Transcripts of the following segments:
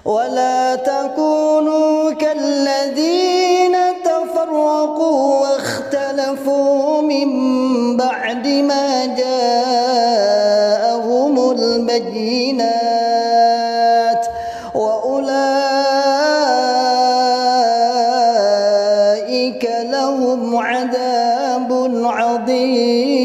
ولا تكونوا كالذين تفرقوا واختلفوا من بعد ما جاءهم البينات وأولئك لهم عذاب عظيم.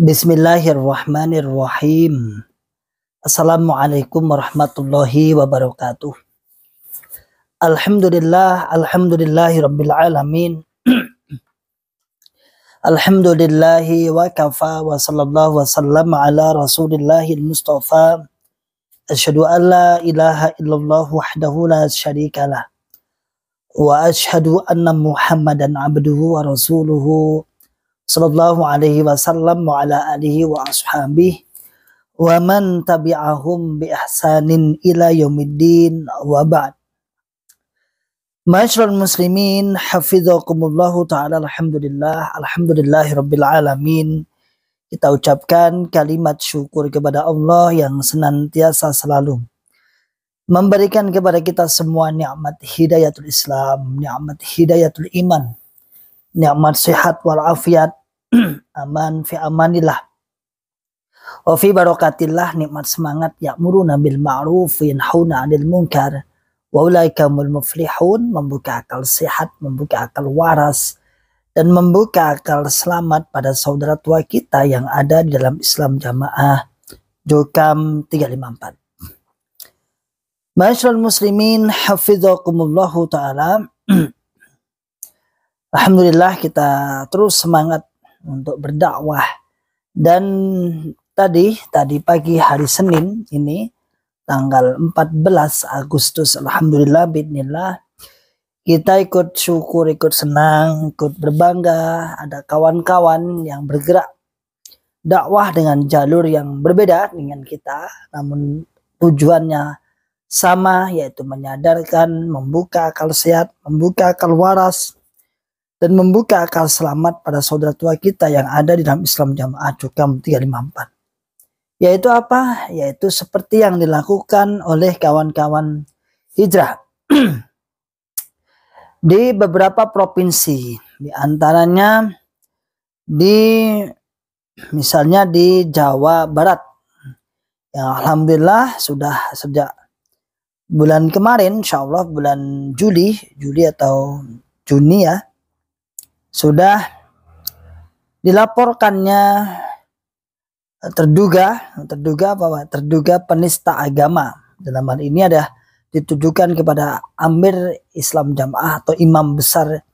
Bismillahirrahmanirrahim. Assalamualaikum warahmatullahi wabarakatuh. Alhamdulillahi rabbil alamin. Alhamdulillahi wa kafa wa sallallahu wa sallam ala rasulillahil mustafa. Asyhadu an la ilaha illallah wahdahu la syarikalah. Wa asyhadu anna Muhammadan abduhu wa rasuluhu sallallahu alaihi wasallam wa ala alihi wa ashabihi wa man tabi'ahum bi ihsanin ila yaumiddin wa ba'd. Ma'asyiral muslimin hafizakumullahu ta'ala, alhamdulillahi rabbil alamin. Kita ucapkan kalimat syukur kepada Allah yang senantiasa selalu memberikan kepada kita semua nikmat hidayatul Islam, nikmat hidayatul iman, nikmat sehat walafiat, aman fi amanillah, wa fi barakatillah, nikmat semangat, ya'muruna bil ma'ruf yanhauna 'anil munkar, wa ulaika humul muflihun, membuka akal sehat, membuka akal waras, dan membuka akal selamat pada saudara tua kita yang ada di dalam Islam Jamaah Jokam 354. Ma'asyiral muslimin hafizakumullahu ta'ala. Alhamdulillah kita terus semangat untuk berdakwah, dan tadi pagi hari Senin ini tanggal 14 Agustus, alhamdulillah bismillah, kita ikut syukur, ikut senang, ikut berbangga ada kawan-kawan yang bergerak dakwah dengan jalur yang berbeda dengan kita, namun tujuannya sama, yaitu menyadarkan, membuka akal sehat, membuka akal waras, dan membuka akal selamat pada saudara tua kita yang ada di dalam Islam Jamaah Jokam 354. Yaitu apa? Yaitu seperti yang dilakukan oleh kawan-kawan hijrah di beberapa provinsi, di antaranya misalnya di Jawa Barat, yang alhamdulillah sudah sejak bulan kemarin, insya Allah bulan Juli atau Juni ya, sudah dilaporkannya terduga penista agama. Dalam hal ini ada ditujukan kepada Amir Islam Jamaah atau imam besar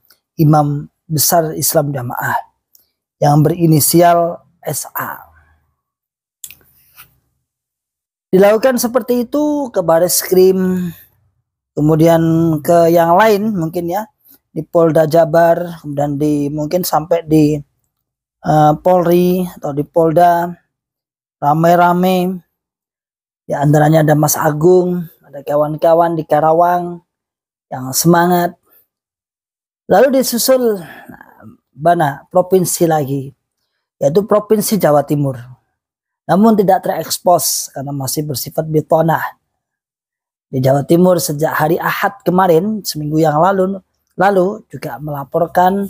Islam Jamaah yang berinisial SA. Dilakukan seperti itu ke Bareskrim, kemudian ke yang lain mungkin ya, di Polda Jabar, kemudian mungkin sampai di Polri atau di Polda, ramai-ramai. Di antaranya ada Mas Agung, ada kawan-kawan di Karawang yang semangat. Lalu disusul provinsi lagi, yaitu Provinsi Jawa Timur. Namun tidak terekspos karena masih bersifat bitonah. Di Jawa Timur sejak hari Ahad kemarin, seminggu yang lalu juga melaporkan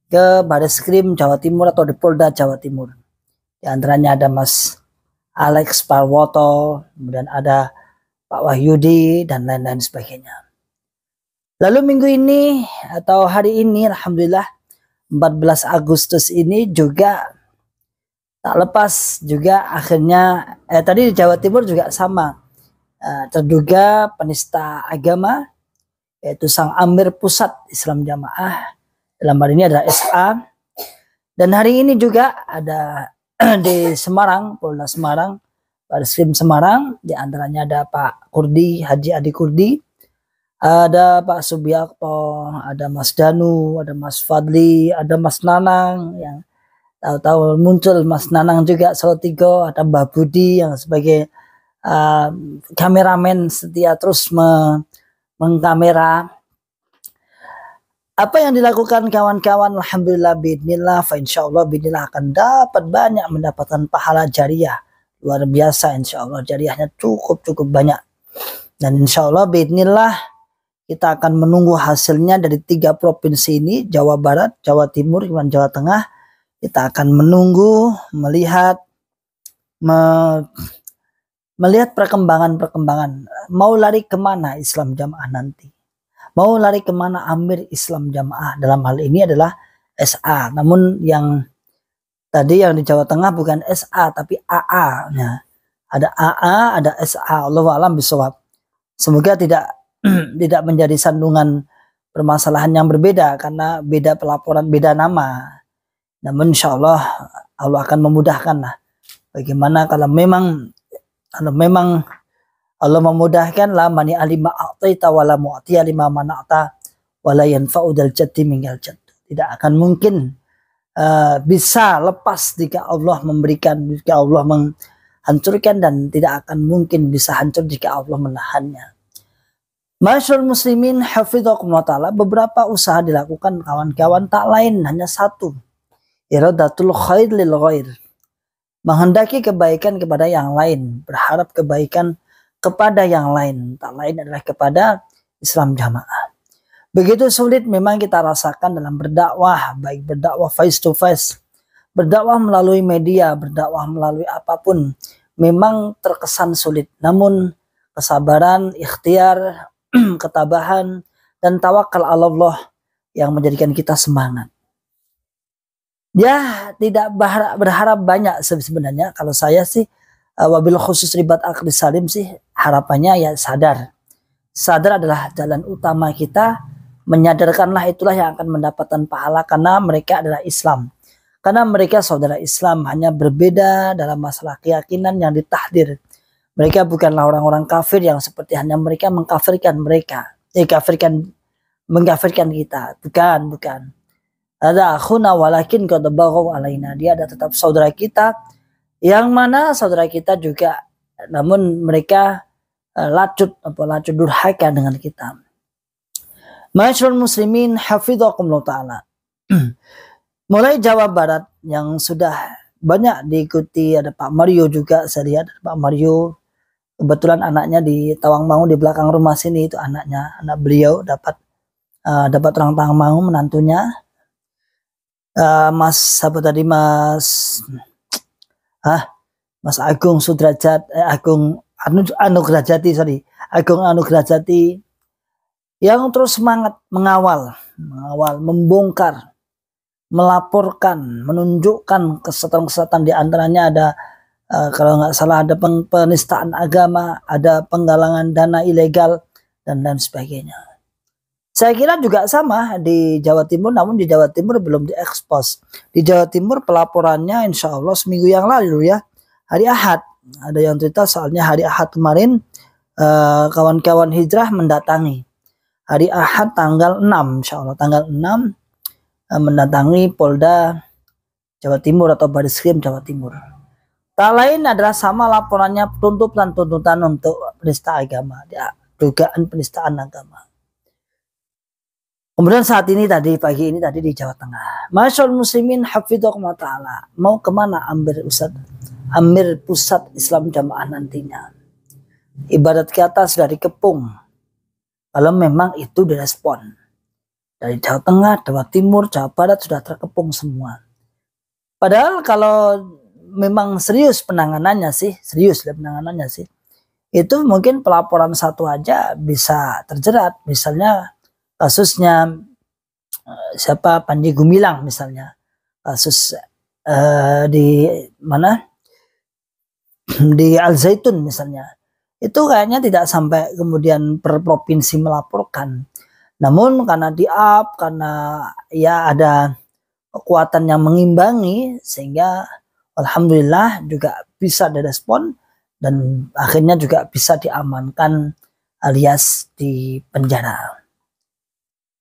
ke Bareskrim Jawa Timur atau di Polda Jawa Timur. Di antaranya ada Mas Alex Parwoto, kemudian ada Pak Wahyudi, dan lain-lain sebagainya. Lalu minggu ini atau hari ini, alhamdulillah 14 Agustus ini juga tak lepas juga akhirnya tadi di Jawa Timur juga sama, terduga penista agama, yaitu Sang Amir Pusat Islam Jamaah, dalam hal ini adalah SA. Dan hari ini juga ada di Semarang, Polda Semarang, Bareskrim Semarang, di antaranya ada Pak Kurdi, Haji Adi Kurdi, ada Pak Subiakto, ada Mas Danu, ada Mas Fadli, ada Mas Nanang, yang tahu-tahu muncul Mas Nanang juga Solotigo, ada Mbak Budi yang sebagai kameramen setia terus mengkamera. Apa yang dilakukan kawan-kawan, alhamdulillah biidznillah, fa insyaallah biidznillah akan dapat banyak mendapatkan pahala jariah. Luar biasa insyaallah, jariahnya cukup banyak. Dan insyaallah biidznillah kita akan menunggu hasilnya dari 3 provinsi ini, Jawa Barat, Jawa Timur, dan Jawa Tengah. Kita akan menunggu, melihat perkembangan. Mau lari kemana Islam Jamaah nanti? Mau lari kemana Amir Islam Jamaah? Dalam hal ini adalah SA. Namun yang tadi yang di Jawa Tengah bukan SA tapi AA. Nah, ada AA, ada SA. Allahu a'lam bishawab. Semoga tidak tidak menjadi sandungan permasalahan yang berbeda karena beda pelaporan, beda nama. Namun insya Allah Allah akan memudahkan lah. Bagaimana kalau memang Allah memudahkan, la mani alima a'taita wala mu'tiya lima mana'ta wala yanfa'u dal jaddi mingal jadd. Tidak akan mungkin bisa lepas jika Allah memberikan, jika Allah menghancurkan, dan tidak akan mungkin bisa hancur jika Allah menahannya. Masyaallah muslimin hafizakumullah ta'ala, beberapa usaha dilakukan kawan-kawan, tak lain hanya satu, iradatul khair lil ghair, menghendaki kebaikan kepada yang lain, berharap kebaikan kepada yang lain, tak lain adalah kepada Islam Jamaah. Begitu sulit memang kita rasakan dalam berdakwah, baik berdakwah face to face, berdakwah melalui media, berdakwah melalui apapun, memang terkesan sulit. Namun kesabaran, ikhtiar, ketabahan, dan tawakal Allah yang menjadikan kita semangat. Ya, tidak berharap banyak sebenarnya. Kalau saya sih, wabil khusus ribat akli salim sih, harapannya ya sadar adalah jalan utama kita. Menyadarkanlah itulah yang akan mendapatkan pahala, karena mereka adalah Islam, karena mereka saudara Islam, hanya berbeda dalam masalah keyakinan yang ditahdir. Mereka bukanlah orang-orang kafir yang seperti hanya mereka mengkafirkan mengkafirkan kita, bukan. Ada akhuna walakin qad baghaw alaina, dia ada tetap saudara kita, yang mana saudara kita juga, namun mereka lacut durhaka dengan kita. Masyaallah muslimin hafizakumullah ta'ala. Mulai Jawa Barat yang sudah banyak diikuti, ada Pak Mario juga, saya lihat Pak Mario, kebetulan anaknya di Tawangmangu di belakang rumah sini, itu anak beliau dapat orang Tawangmangu, menantunya Mas Agung Sudrajat, Agung Anugrahjati, yang terus semangat mengawal, membongkar, melaporkan, menunjukkan kesesatan-kesesatan. Di antaranya ada kalau nggak salah ada penistaan agama, ada penggalangan dana ilegal, dan lain sebagainya. Saya kira juga sama di Jawa Timur, namun di Jawa Timur belum diekspos. Di Jawa Timur pelaporannya insya Allah seminggu yang lalu ya, hari Ahad. Ada yang cerita soalnya hari Ahad kemarin kawan-kawan hijrah mendatangi. Hari Ahad tanggal 6, insya Allah tanggal 6 mendatangi Polda Jawa Timur atau Bariskrim Jawa Timur. Tak lain adalah sama laporannya, tuntutan untuk penista agama, ya, dugaan penistaan agama. Kemudian saat ini pagi ini di Jawa Tengah. Masyaallah muslimin hafizakumullah ta'ala. Mau kemana Amir Pusat Islam Jamaah nantinya? Ibarat kata sudah dikepung. Kalau memang itu direspon. Dari Jawa Tengah, Jawa Timur, Jawa Barat sudah terkepung semua. Padahal kalau memang serius penanganannya sih, itu mungkin pelaporan satu aja bisa terjerat. Misalnya kasusnya siapa, Panji Gumilang misalnya, kasus di mana, di Al Zaitun misalnya, itu kayaknya tidak sampai kemudian per provinsi melaporkan. Namun karena karena ya ada kekuatan yang mengimbangi, sehingga alhamdulillah juga bisa direspon dan akhirnya juga bisa diamankan alias di penjara.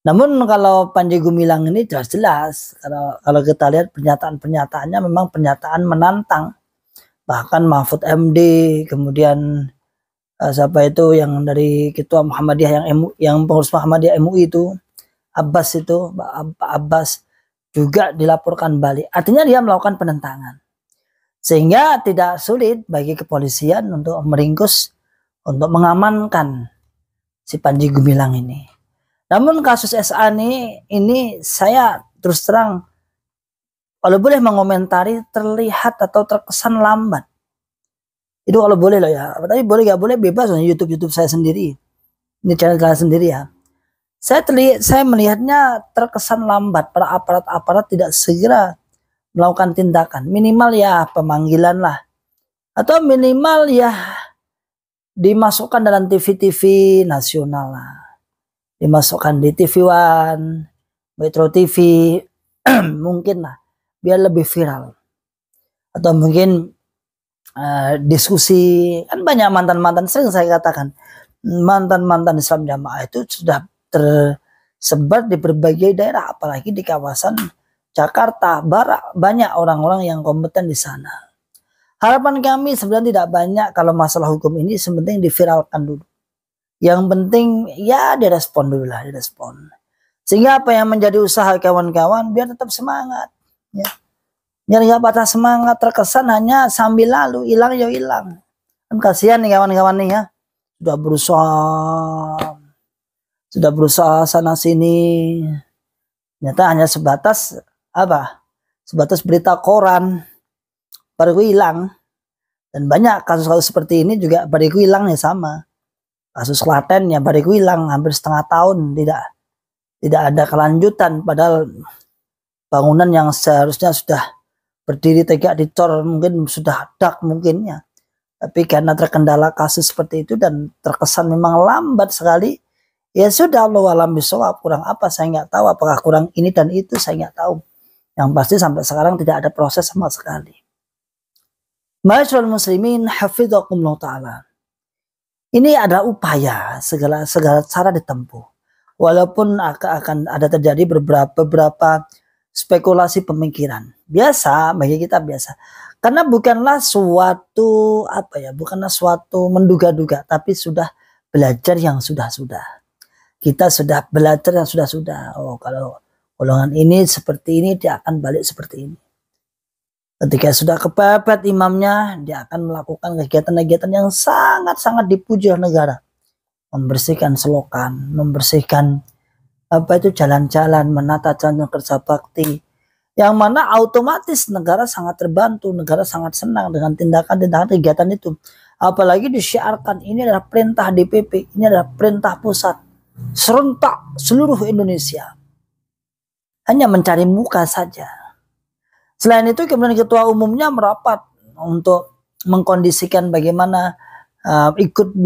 Namun kalau Panji Gumilang ini jelas, kalau kita lihat pernyataan-pernyataannya memang pernyataan menantang. Bahkan Mahfud MD, kemudian siapa itu yang dari ketua Muhammadiyah yang pengurus Muhammadiyah MUI itu, Abbas itu, Pak Abbas juga dilaporkan balik. Artinya dia melakukan penentangan. Sehingga tidak sulit bagi kepolisian untuk meringkus, untuk mengamankan si Panji Gumilang ini. Namun kasus SA ini saya terus terang kalau boleh mengomentari terlihat atau terkesan lambat. Itu kalau boleh loh ya. Tapi boleh gak boleh bebas loh, YouTube saya sendiri. Ini channel saya sendiri ya. Saya melihatnya terkesan lambat. Para aparat-aparat tidak segera melakukan tindakan. Minimal ya pemanggilan lah. Atau minimal ya dimasukkan dalam TV-TV nasional lah. Dimasukkan di TV One, Metro TV, mungkin lah. Biar lebih viral. Atau mungkin diskusi, kan banyak mantan-mantan, sering saya katakan mantan-mantan Islam Jamaah itu sudah tersebar di berbagai daerah, apalagi di kawasan Jakarta Barat, banyak orang-orang yang kompeten di sana. Harapan kami sebenarnya tidak banyak kalau masalah hukum ini, sepenting diviralkan dulu. Yang penting ya direspon dulu lah, direspon. Sehingga apa yang menjadi usaha kawan-kawan biar tetap semangat, ya. Biar gak patah semangat, terkesan hanya sambil lalu, hilang ya hilang. Kan kasihan nih kawan-kawan nih ya. Sudah berusaha sana sini. Ternyata hanya sebatas apa? Sebatas berita koran. Bariku hilang. Dan banyak kasus-kasus seperti ini juga bariku hilang ya sama. Kasus Klaten ya bariku hilang hampir setengah tahun, tidak ada kelanjutan, padahal bangunan yang seharusnya sudah berdiri tegak dicor mungkin sudah dak mungkinnya, tapi karena terkendala kasus seperti itu dan terkesan memang lambat sekali, ya sudah, Allah alam bisawab, kurang apa saya nggak tahu, apakah kurang ini dan itu saya nggak tahu, yang pasti sampai sekarang tidak ada proses sama sekali. Ma'asyiral muslimin hafizakumullah ta'ala, ini adalah upaya segala cara ditempuh, walaupun akan ada terjadi beberapa spekulasi pemikiran. Biasa, bagi kita biasa. Karena bukanlah suatu bukanlah suatu menduga-duga, tapi sudah belajar yang sudah-sudah. Kita sudah belajar yang sudah-sudah. Oh, kalau golongan ini seperti ini, dia akan balik seperti ini. Ketika sudah kepepet imamnya, dia akan melakukan kegiatan-kegiatan yang sangat-sangat dipuji oleh negara. Membersihkan selokan, membersihkan jalan-jalan, menata jalan kerja bakti, yang mana otomatis negara sangat terbantu, negara sangat senang dengan tindakan-tindakan kegiatan itu. Apalagi disiarkan ini adalah perintah DPP, ini adalah perintah pusat, serentak seluruh Indonesia. Hanya mencari muka saja. Selain itu kemudian ketua umumnya merapat untuk mengkondisikan bagaimana ikut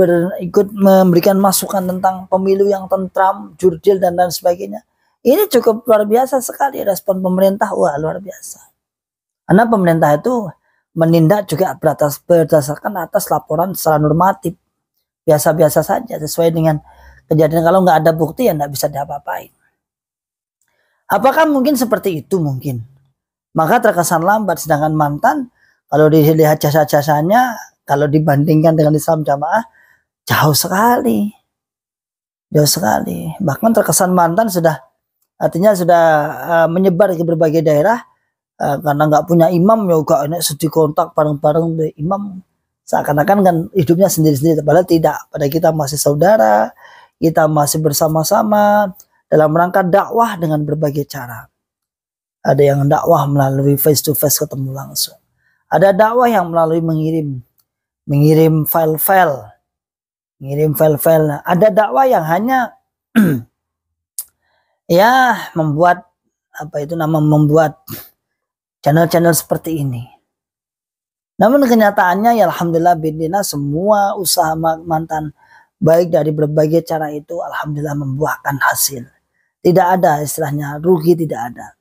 memberikan masukan tentang pemilu yang tentram, jurdil dan lain sebagainya. Ini cukup luar biasa sekali respon pemerintah, wah luar biasa. Karena pemerintah itu menindak juga berdasarkan atas laporan secara normatif, biasa-biasa saja sesuai dengan kejadian. Kalau nggak ada bukti ya nggak bisa diapa-apain. Apakah mungkin seperti itu? Mungkin. Maka terkesan lambat, sedangkan mantan kalau dilihat jasa-jasanya, kalau dibandingkan dengan Islam Jamaah, jauh sekali. Jauh sekali. Bahkan terkesan mantan artinya sudah menyebar ke berbagai daerah, karena nggak punya imam ya gak enak sedih kontak bareng-bareng dengan imam. Seakan-akan kan hidupnya sendiri-sendiri. Padahal tidak. Pada kita masih saudara, kita masih bersama-sama dalam rangka dakwah dengan berbagai cara. Ada yang dakwah melalui face to face, ketemu langsung. Ada dakwah yang melalui mengirim file-file. Ada dakwah yang hanya ya membuat membuat channel-channel seperti ini. Namun kenyataannya ya alhamdulillah bidina, semua usaha mantan baik dari berbagai cara itu alhamdulillah membuahkan hasil. Tidak ada istilahnya rugi, tidak ada.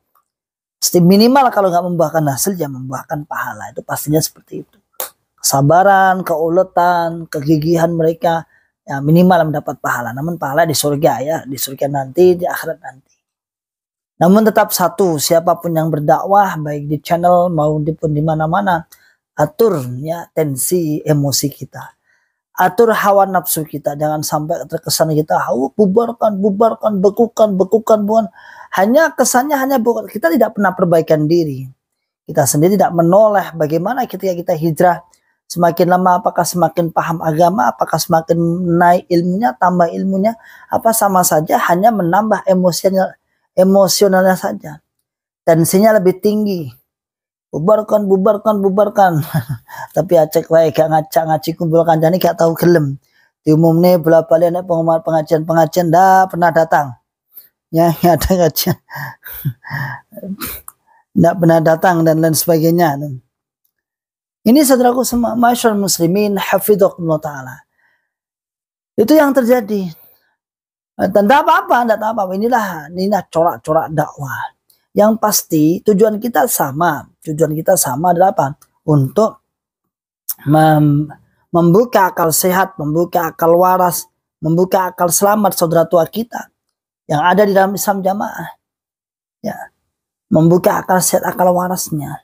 Minimal kalau nggak membuahkan hasil ya membuahkan pahala, itu pastinya seperti itu. Kesabaran, keuletan, kegigihan mereka ya minimal mendapat pahala. Namun pahala di surga ya, di surga nanti, di akhirat nanti. Namun tetap satu, siapapun yang berdakwah baik di channel maupun di mana-mana, atur ya tensi emosi kita. atur hawa nafsu kita, jangan sampai terkesan kita bubarkan, bekukan, bukan. Hanya kesannya hanya bukan, kita tidak pernah perbaikan diri. Kita sendiri tidak menoleh bagaimana ketika kita hijrah. Semakin lama apakah semakin paham agama, apakah semakin naik ilmunya, tambah ilmunya, apa sama saja hanya menambah emosionalnya saja. Tensinya lebih tinggi. Bubarkan. Tapi acek wae gak ngajak ngaji kumpul kancane gak tahu gelem. Diumumne bola-bali nek pengumuman pengajian dah pernah datang. Ya, ada kajian. Tidak pernah datang dan lain sebagainya. Ini saudaraku semua, masyarakat muslimin hafidhakumullah ta'ala. Itu yang terjadi. Dan tidak apa-apa. Inilah corak-corak dakwah. Yang pasti tujuan kita sama. Adalah apa? Untuk membuka akal sehat, membuka akal waras, membuka akal selamat saudara tua kita yang ada di dalam Islam Jamaah. Ya. Membuka akal sehat, akal warasnya.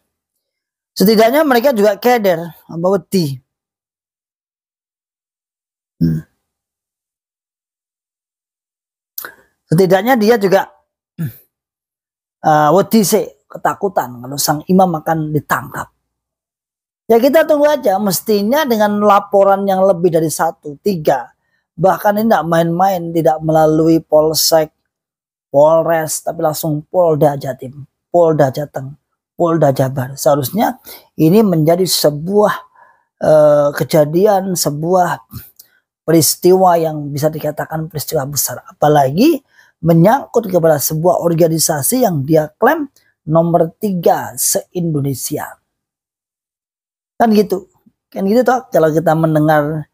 Setidaknya mereka juga keder, wedi. Setidaknya dia juga wedi sih, ketakutan kalau sang imam akan ditangkap. Ya kita tunggu aja, mestinya dengan laporan yang lebih dari 1, 3. Bahkan ini tidak main-main, tidak melalui Polsek, Polres, tapi langsung Polda Jatim, Polda Jateng, Polda Jabar. Seharusnya ini menjadi sebuah kejadian, sebuah peristiwa yang bisa dikatakan peristiwa besar. Apalagi menyangkut kepada sebuah organisasi yang dia klaim nomor 3 se-Indonesia. Kan gitu toh, kalau kita mendengar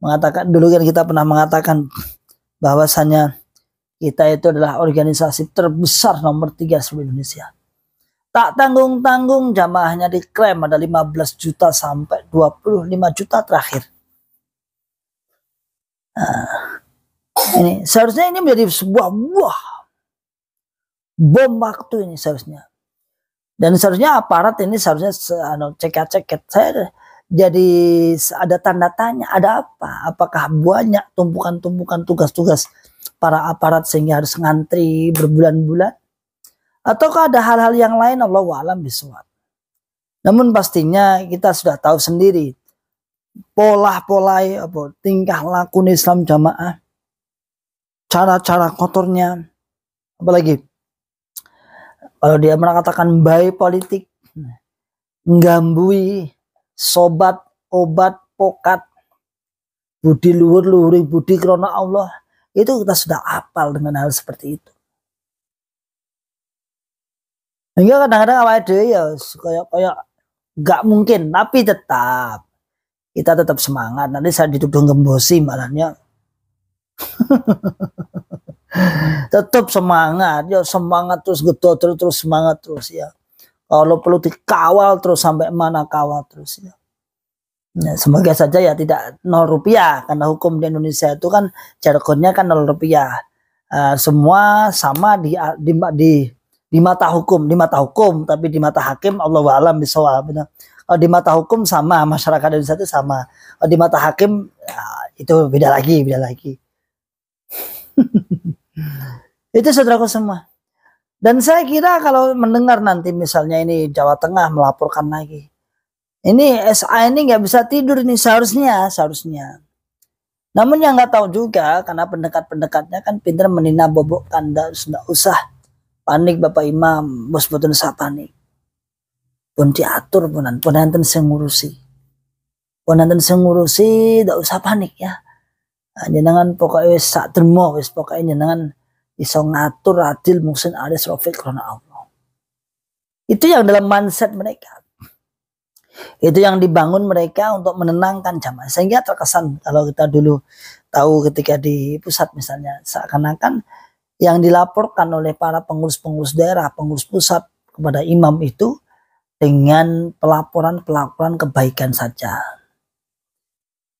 mengatakan, dulu kan kita pernah mengatakan bahwasanya kita itu adalah organisasi terbesar nomor 3 seluruh Indonesia. Tak tanggung-tanggung jamaahnya diklaim ada 15 juta sampai 25 juta terakhir. Nah, ini seharusnya ini menjadi sebuah bom waktu ini seharusnya. Dan seharusnya aparat ini seharusnya ceket. Saya jadi ada tanda tanya, ada apa? Apakah banyak tumpukan tugas-tugas para aparat sehingga harus ngantri berbulan-bulan? Ataukah ada hal-hal yang lain? Allahu a'lam bishawab. Namun pastinya kita sudah tahu sendiri pola tingkah laku Islam Jamaah, cara-cara kotornya, apalagi kalau dia mengatakan baik politik, nggambui, sobat, obat, pokat, budi luhur, budi krona Allah, itu kita sudah hafal dengan hal seperti itu. Hingga kadang-kadang awake dhewe ya kayak nggak mungkin, tapi kita tetap semangat. Nanti saya dituduh ngembosi malahnya. Tetap semangat, ya semangat terus gedor terus semangat terus ya. Kalau perlu dikawal terus sampai mana kawal terus ya. Nah, semoga saja ya tidak 0 rupiah, karena hukum di Indonesia itu kan jargonnya kan 0 rupiah. Semua sama di mata hukum, tapi di mata hakim Allahu a'lam bishawab. Kalau di mata hukum sama, masyarakat Indonesia itu sama. Kalau di mata hakim ya, itu beda lagi. Itu saudaraku semua. Dan saya kira kalau mendengar nanti misalnya ini Jawa Tengah melaporkan lagi, ini SA ini nggak bisa tidur ini seharusnya. Namun yang nggak tahu juga, karena pendekat-pendekatnya kan pintar menina bobokkan, nggak usah panik Bapak Imam, bos boten usah panik. Pun diatur pun nanten sing ngurusi, nggak usah panik ya. Jenengan pokoknya sak dermo wis, pokoknya jenengan iso ngatur adil muhsin alis rafiq karena Allah. Itu yang dalam mindset mereka. Itu yang dibangun mereka untuk menenangkan jamaah. Sehingga terkesan kalau kita dulu tahu ketika di pusat misalnya, seakan-akan yang dilaporkan oleh para pengurus-pengurus daerah, pengurus pusat kepada imam itu dengan pelaporan kebaikan saja.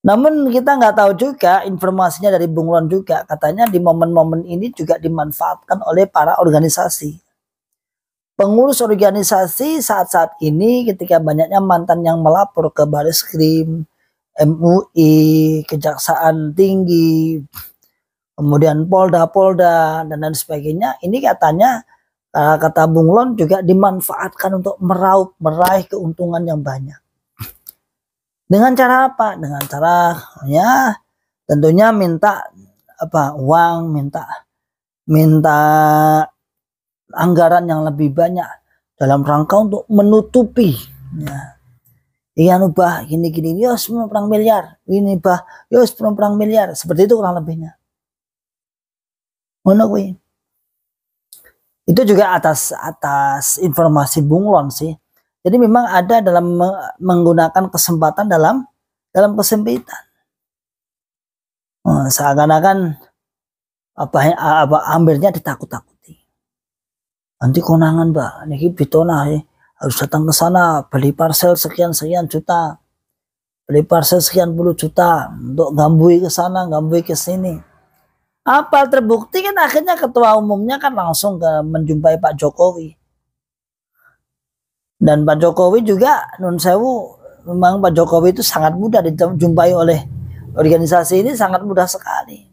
Namun kita nggak tahu juga, informasinya dari Bung Ron juga, katanya di momen-momen ini juga dimanfaatkan oleh para organisasi. Pengurus organisasi saat-saat ini ketika banyaknya mantan yang melapor ke Baris Krim, MUI, Kejaksaan Tinggi, kemudian Polda dan lain sebagainya. Ini katanya kata Bung Lon juga dimanfaatkan untuk meraih keuntungan yang banyak. Dengan cara apa? Dengan cara ya tentunya minta uang, minta anggaran yang lebih banyak dalam rangka untuk menutupi ya. Iya ubah gini yos perang miliar, ini bah yos perang miliar, seperti itu kurang lebihnya. Ngono kuwi. Itu juga atas informasi Bung Lon sih. Jadi memang ada dalam menggunakan kesempatan dalam kesempitan. Seakan-akan hampirnya ditakut-takuti. Nanti konangan Mbak, niki bitona harus datang ke sana beli parcel sekian juta, beli parcel sekian puluh juta untuk gambui ke sana, gambui ke sini. Apa terbukti kan akhirnya ketua umumnya kan langsung menjumpai Pak Jokowi. Dan Pak Jokowi juga nun sewu, memang Pak Jokowi itu sangat mudah dijumpai oleh organisasi ini, sangat mudah sekali.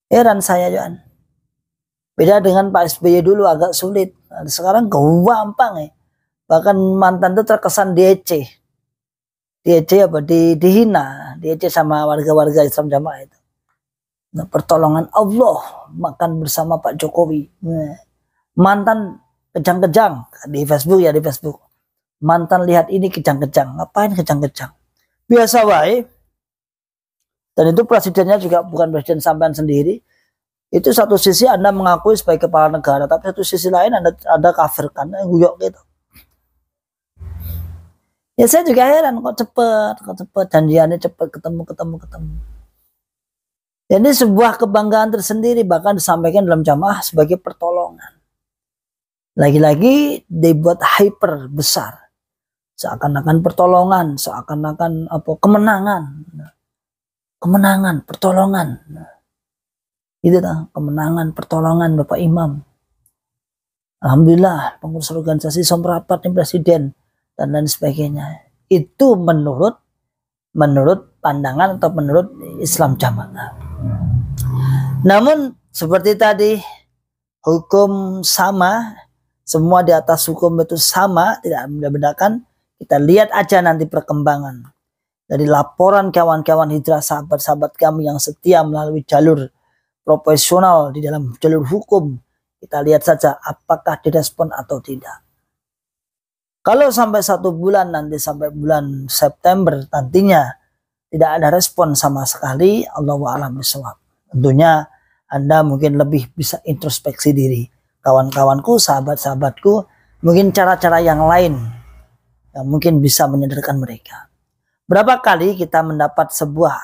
Heran saya Johan. Beda dengan Pak SBY dulu agak sulit. Nah, sekarang gampang ya. Bahkan mantan itu terkesan diece dihina, diece sama warga-warga Islam Jamaah itu. Nah, pertolongan Allah makan bersama Pak Jokowi. Nah, mantan kejang-kejang di Facebook. Mantan lihat ini kejang-kejang, ngapain kejang-kejang? Biasa baik. Dan itu presidennya juga bukan presiden sampean sendiri. Itu satu sisi Anda mengakui sebagai kepala negara, tapi satu sisi lain Anda kafirkan, guyok gitu. Ya saya juga heran kok cepet janjiannya cepet ketemu. Jadi sebuah kebanggaan tersendiri bahkan disampaikan dalam jamaah sebagai pertolongan. Lagi-lagi dibuat hyper besar. Seakan-akan pertolongan, seakan-akan kemenangan, pertolongan. Itu kemenangan, pertolongan Bapak Imam. Alhamdulillah pengurus organisasi somrapat nih presiden dan lain sebagainya. Itu menurut pandangan atau menurut Islam Jamaah. Namun seperti tadi, hukum sama, semua di atas hukum itu sama, tidak membedakan. Kita lihat aja nanti perkembangan dari laporan kawan-kawan hijrah, sahabat-sahabat kami yang setia melalui jalur profesional di dalam jalur hukum. Kita lihat saja apakah direspon atau tidak. Kalau sampai 1 bulan, nanti sampai bulan September nantinya tidak ada respon sama sekali, Allahu a'lam bishawab. Tentunya Anda mungkin lebih bisa introspeksi diri. Kawan-kawanku, sahabat-sahabatku, mungkin cara-cara yang lain yang mungkin bisa menyadarkan mereka. Berapa kali kita mendapat sebuah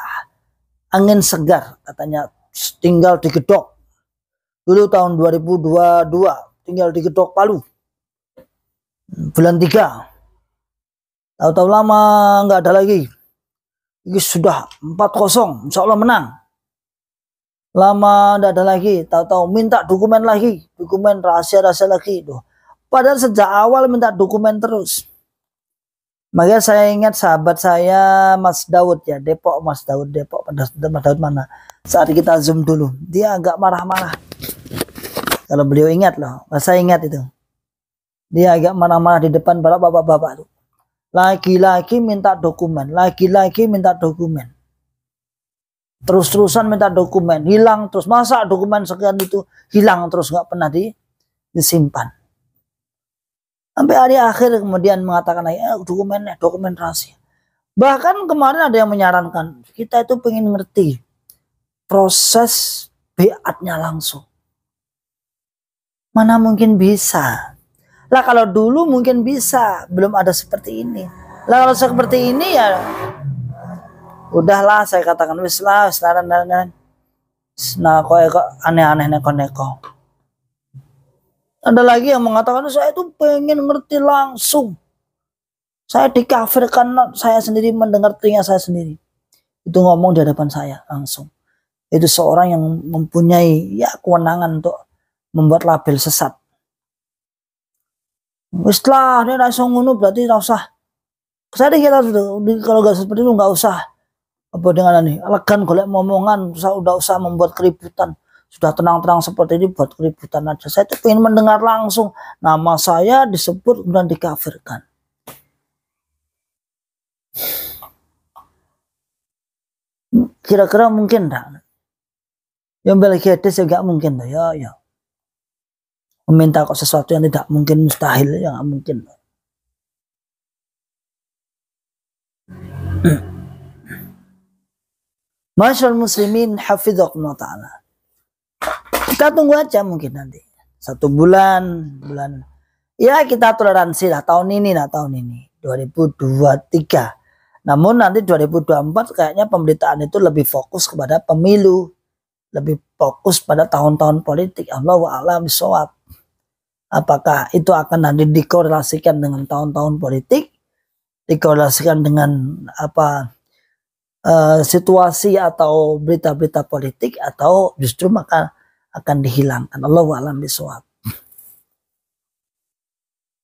angin segar, katanya tinggal di Gedok. Dulu tahun 2022 tinggal di Gedok Palu. Bulan 3. Tahu-tahu lama nggak ada lagi. Ini sudah 4-0, insya Allah menang. Lama nggak ada lagi, tahu-tahu minta dokumen lagi, dokumen rahasia lagi. Padahal sejak awal minta dokumen terus. Makanya saya ingat sahabat saya Mas Daud ya, Mas Daud mana? Saat kita zoom dulu, dia agak marah-marah. Kalau beliau ingat loh, saya ingat itu. Dia agak marah-marah di depan para bapak-bapak itu. Lagi-lagi minta dokumen, terus-terusan minta dokumen, hilang terus. Masa dokumen sekian itu hilang terus, nggak pernah disimpan. Sampai hari akhir kemudian mengatakan dokumen rahasia. Bahkan kemarin ada yang menyarankan kita itu pengen ngerti proses beatnya langsung. Mana mungkin bisa. Lah kalau dulu mungkin bisa, belum ada seperti ini. Lah kalau seperti ini ya udahlah, saya katakan wis lah, nah kok aneh-aneh neko-neko. Ada lagi yang mengatakan saya itu pengen ngerti langsung. Saya dikafirkan, saya sendiri mendengar telinga saya sendiri. Itu ngomong di hadapan saya langsung. Itu seorang yang mempunyai kewenangan untuk membuat label sesat. Wis lah, ini langsung ngono berarti tidak usah Saya kita kalau nggak seperti itu nggak usah apa dengan ini elegan golek momongan, udah usah membuat keributan. Sudah tenang-tenang seperti ini buat keributan aja. Saya tuh ingin mendengar langsung nama saya disebut dan dikafirkan. Kira-kira mungkin enggak? Yang balik hadis ya nggak mungkin ya. Meminta kok sesuatu yang tidak mungkin, mustahil ya nggak mungkin. Masyaallah muslimin hafidzakumullah ta'ala. Kita tunggu aja mungkin nanti 1 bulan ya kita toleransi lah tahun ini 2023. Namun nanti 2024 kayaknya pemberitaan itu lebih fokus kepada pemilu, lebih fokus pada tahun-tahun politik. Allahu a'lam bishawab. Apakah itu akan nanti dikorelasikan dengan tahun-tahun politik, dikorelasikan dengan apa situasi atau berita-berita politik, atau justru maka akan dihilangkan. Allahu a'lam bishawab.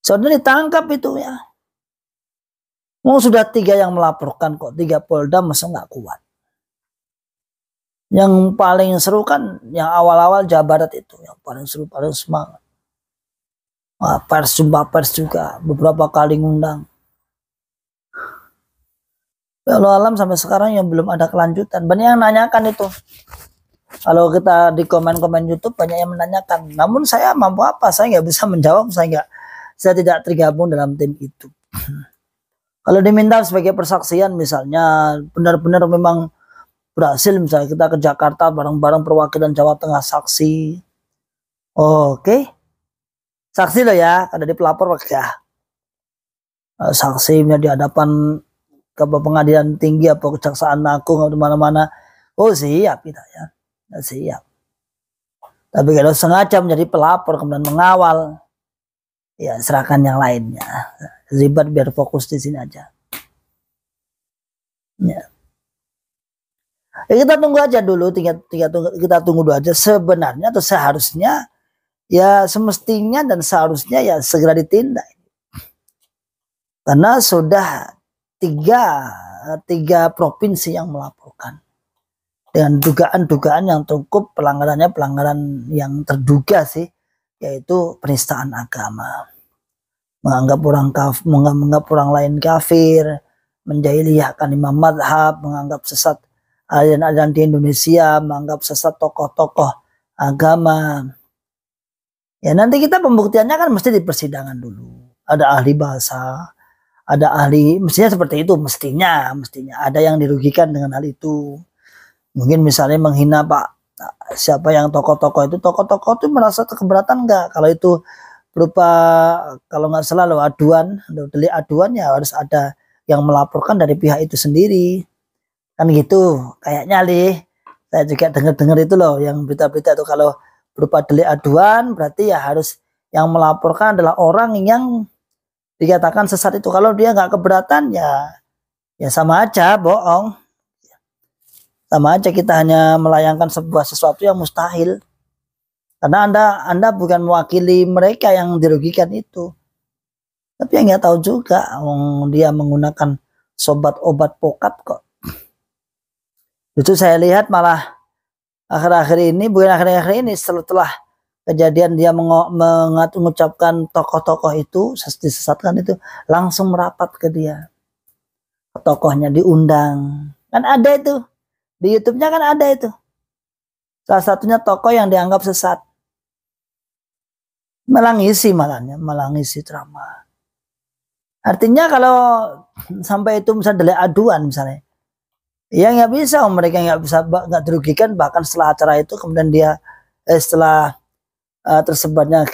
Saudara ditangkap itu ya. Mau sudah 3 yang melaporkan kok, 3 Polda masa nggak kuat. Yang paling seru kan yang awal-awal Jawa Barat itu, yang paling seru, paling semangat. Pers juga beberapa kali ngundang. Kalau alam sampai sekarang yang belum ada kelanjutan. Banyak yang nanyakan itu. Kalau kita di komen-komen YouTube banyak yang menanyakan. Namun saya mampu apa? Saya nggak bisa menjawab. Saya tidak tergabung dalam tim itu. Kalau diminta sebagai persaksian misalnya benar-benar memang berhasil, misalnya kita ke Jakarta bareng-bareng perwakilan Jawa Tengah saksi. Oke. Saksi loh ya, ada di pelapor ya. Saksinya di hadapan ke pengadilan tinggi apa kejaksaan agung atau mana-mana. Oh siap kita ya. Siap. Tapi kalau sengaja menjadi pelapor kemudian mengawal, ya serahkan yang lainnya. Ribet biar fokus di sini aja. Ya. Kita tunggu aja dulu, kita tunggu dulu aja. Sebenarnya atau seharusnya, ya semestinya dan seharusnya ya segera ditindak. Karena sudah tiga provinsi yang melaporkan dengan dugaan-dugaan yang cukup pelanggaran yang terduga sih, yaitu penistaan agama. Menganggap orang lain kafir, menjahiliyahkan imam madhab, menganggap sesat aliran-aliran di Indonesia, menganggap sesat tokoh-tokoh agama. Ya nanti kita pembuktiannya kan mesti di persidangan dulu. Ada ahli bahasa, ada ahli, mestinya seperti itu, mestinya ada yang dirugikan dengan hal itu. Mungkin misalnya menghina siapa yang tokoh-tokoh itu merasa keberatan enggak? Kalau itu berupa, kalau nggak salah lo aduan, delik aduan, ya harus ada yang melaporkan dari pihak itu sendiri. Kan gitu kayaknya saya juga dengar itu loh yang berita-berita itu, kalau berupa delik aduan berarti ya harus yang melaporkan adalah orang yang dikatakan sesat itu. Kalau dia nggak keberatan ya sama aja bohong, sama aja kita hanya melayangkan sesuatu yang mustahil, karena anda bukan mewakili mereka yang dirugikan itu. Tapi yang nggak tahu juga dia menggunakan obat pokat kok. Itu saya lihat malah akhir-akhir ini, bukan akhir-akhir ini, setelah kejadian dia mengucapkan tokoh-tokoh itu disesatkan itu, langsung merapat ke dia, ke tokohnya, diundang. Kan ada itu di YouTube-nya, kan ada itu salah satunya tokoh yang dianggap sesat, malah ngisi ceramah. Artinya kalau sampai itu misalnya delik aduan misalnya, ya nggak bisa, mereka nggak dirugikan. Bahkan setelah acara itu kemudian dia setelah tersebarnya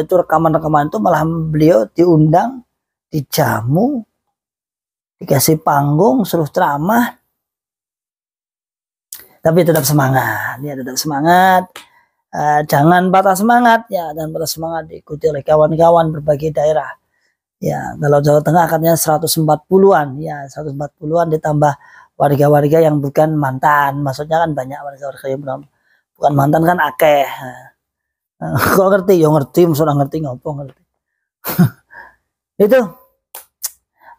rekaman-rekaman itu, malah beliau diundang, dijamu, dikasih panggung, suruh ceramah. Tapi tetap semangat, jangan patah semangat ya, dan patah semangat diikuti oleh kawan-kawan berbagai daerah. Ya, kalau Jawa Tengah katanya 140-an, ya 140-an ditambah warga-warga yang bukan mantan. Maksudnya kan banyak warga-warga yang bukan mantan kan akeh. Kok ngerti? Ya ngerti, maksudnya ngerti ngopo ngerti. Itu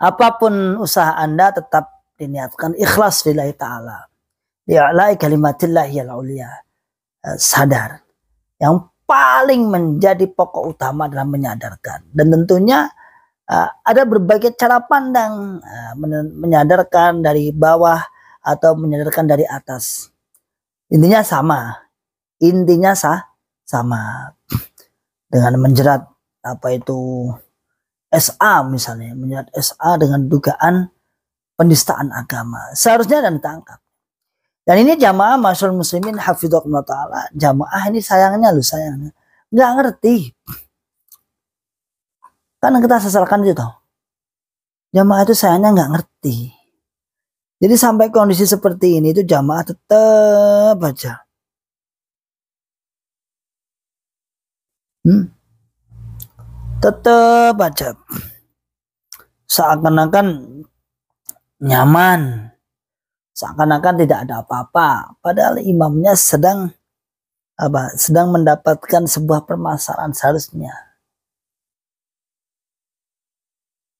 Apapun usaha Anda tetap diniatkan ikhlas lillahi ta'ala. Li'ala'i kalimatillahi al-uliya. Sadar. Yang paling menjadi pokok utama adalah menyadarkan. Dan tentunya ada berbagai cara pandang. Menyadarkan dari bawah atau menyadarkan dari atas. Intinya sama. Sama. Dengan menjerat apa itu SA misalnya, menjerat SA dengan dugaan penistaan agama. Seharusnya dan ditangkap. Dan ini jamaah masyarakat muslimin hafidhakumullah ta'ala. Jamaah ini sayangnya nggak ngerti. Kan kita sesalkan itu. Jamaah itu sayangnya nggak ngerti. Jadi sampai kondisi seperti ini itu jamaah tetap aja. Tetap aja. Seakan-akan nyaman, seakan-akan tidak ada apa-apa, padahal imamnya sedang mendapatkan sebuah permasalahan seharusnya.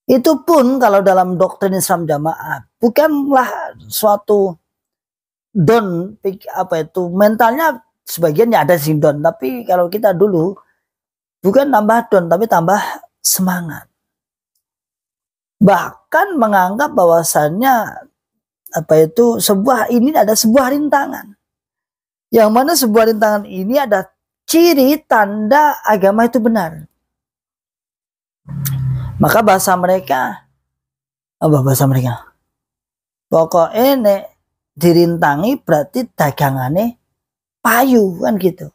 Itu pun kalau dalam doktrin Islam jamaah bukanlah suatu don, mentalnya sebagian ya ada sih don, tapi kalau kita dulu bukan tambah don tapi tambah semangat. Bahkan menganggap bahwasannya ini ada sebuah rintangan. Yang mana sebuah rintangan ini ada ciri tanda agama itu benar. Maka bahasa mereka pokoknya nek dirintangi berarti dagangannya payu kan gitu.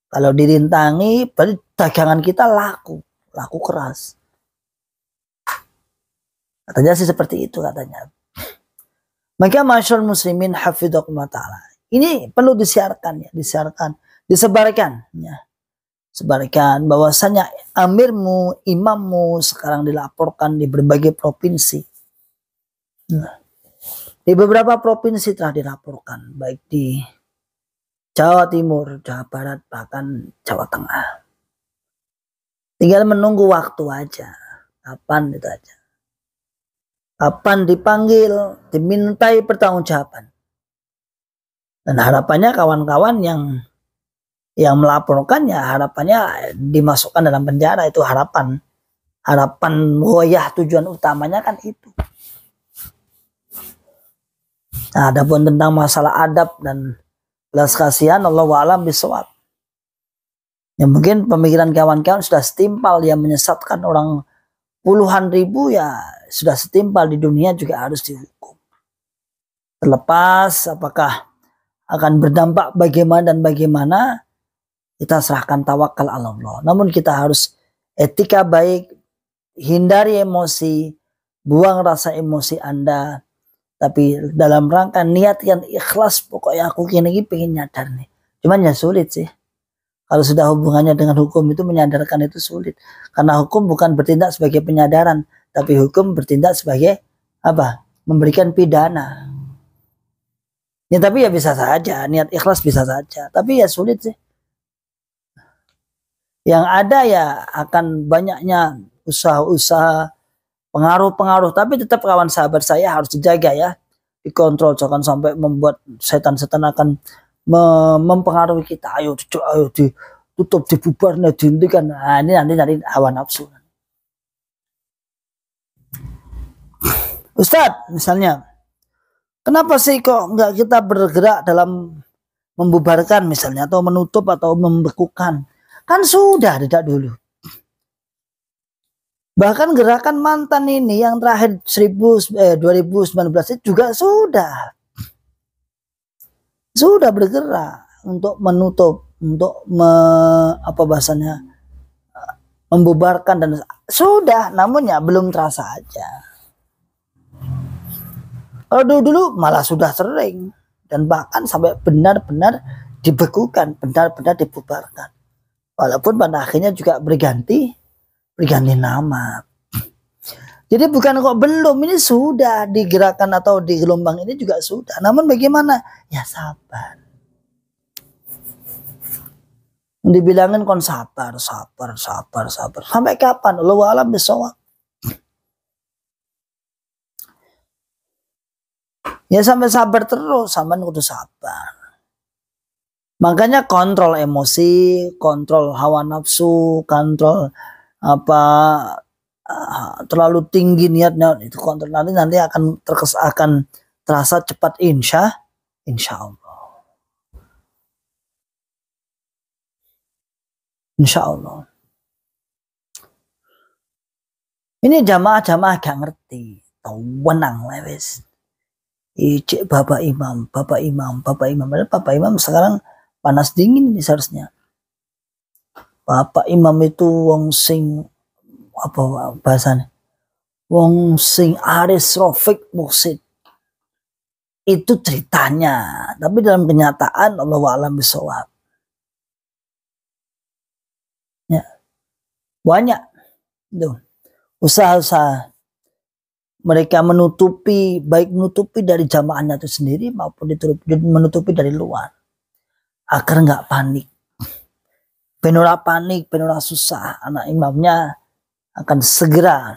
Kalau dirintangi berarti dagangan kita laku keras. Katanya sih seperti itu katanya. Maka masyarakat muslimin hafidhakumullah ta'ala. Ini perlu disebarkan ya. Sebarkan bahwasanya amirmu, imammu sekarang dilaporkan di berbagai provinsi. Nah, di beberapa provinsi telah dilaporkan, baik di Jawa Timur, Jawa Barat, bahkan Jawa Tengah. Tinggal menunggu waktu aja. Kapan itu aja. Kapan dipanggil, dimintai pertanggungjawaban. Dan harapannya kawan-kawan yang melaporkan ya harapannya dimasukkan dalam penjara, itu harapan goyah, tujuan utamanya kan itu. Nah, adapun tentang masalah adab dan belas kasihan, Allahu a'lam bishawab. Ya mungkin pemikiran kawan-kawan sudah setimpal yang menyesatkan orang puluhan ribu, ya sudah setimpal di dunia juga harus dihukum. Terlepas apakah akan berdampak bagaimana, kita serahkan tawakal Allah. Namun kita harus etika baik, hindari emosi, buang rasa emosi Anda. Tapi dalam rangka niat yang ikhlas, pokoknya aku kini pengen nyadar nih. Cuman ya sulit sih. Kalau sudah hubungannya dengan hukum itu menyadarkan itu sulit. Karena hukum bukan bertindak sebagai penyadaran, tapi hukum bertindak sebagai memberikan pidana. Ya tapi ya bisa saja, niat ikhlas bisa saja. Tapi ya sulit sih. Yang ada ya akan banyaknya usaha-usaha, pengaruh-pengaruh. Tapi tetap kawan sahabat saya harus dijaga ya. Dikontrol, jangan sampai membuat setan-setan akan mempengaruhi kita. Ayo ditutup, dibubar, dihentikan. Nah ini nanti hawa nafsu. Ustadz misalnya, kenapa sih kok nggak kita bergerak dalam membubarkan misalnya, atau menutup atau membekukan? Kan sudah tidak dulu. Bahkan gerakan mantan ini yang terakhir 2019 itu juga sudah bergerak untuk menutup, untuk membubarkan dan sudah, namun ya belum terasa aja. Kalau dulu malah sudah sering dan bahkan sampai benar-benar dibekukan, benar-benar dibubarkan. Walaupun pada akhirnya juga berganti nama. Jadi bukan kok belum, ini sudah digerakkan atau di gelombang ini juga sudah. Namun bagaimana? Ya sabar. Dibilangin kon sabar. Sampai kapan? Allahu a'lam bishawab. Ya sampai sabar terus, sampai kudu sabar. Makanya kontrol emosi, kontrol hawa nafsu, kontrol apa terlalu tinggi niatnya itu kontrol, nanti akan terasa cepat insya Allah. Insya Allah. Ini jamaah gak ngerti, wenang lewes. Ijek Bapak Imam sekarang panas dingin ini seharusnya. Bapak Imam itu wong sing apa bahasanya? Wong sing Aris Rafiq Mursid. Itu ceritanya, tapi dalam kenyataan Allahu a'lam bishawab. Ya. Banyak tuh usaha-usaha mereka menutupi, baik menutupi dari jamaahnya itu sendiri maupun menutupi dari luar, agar nggak panik. Penora panik, penora susah, anak imamnya akan segera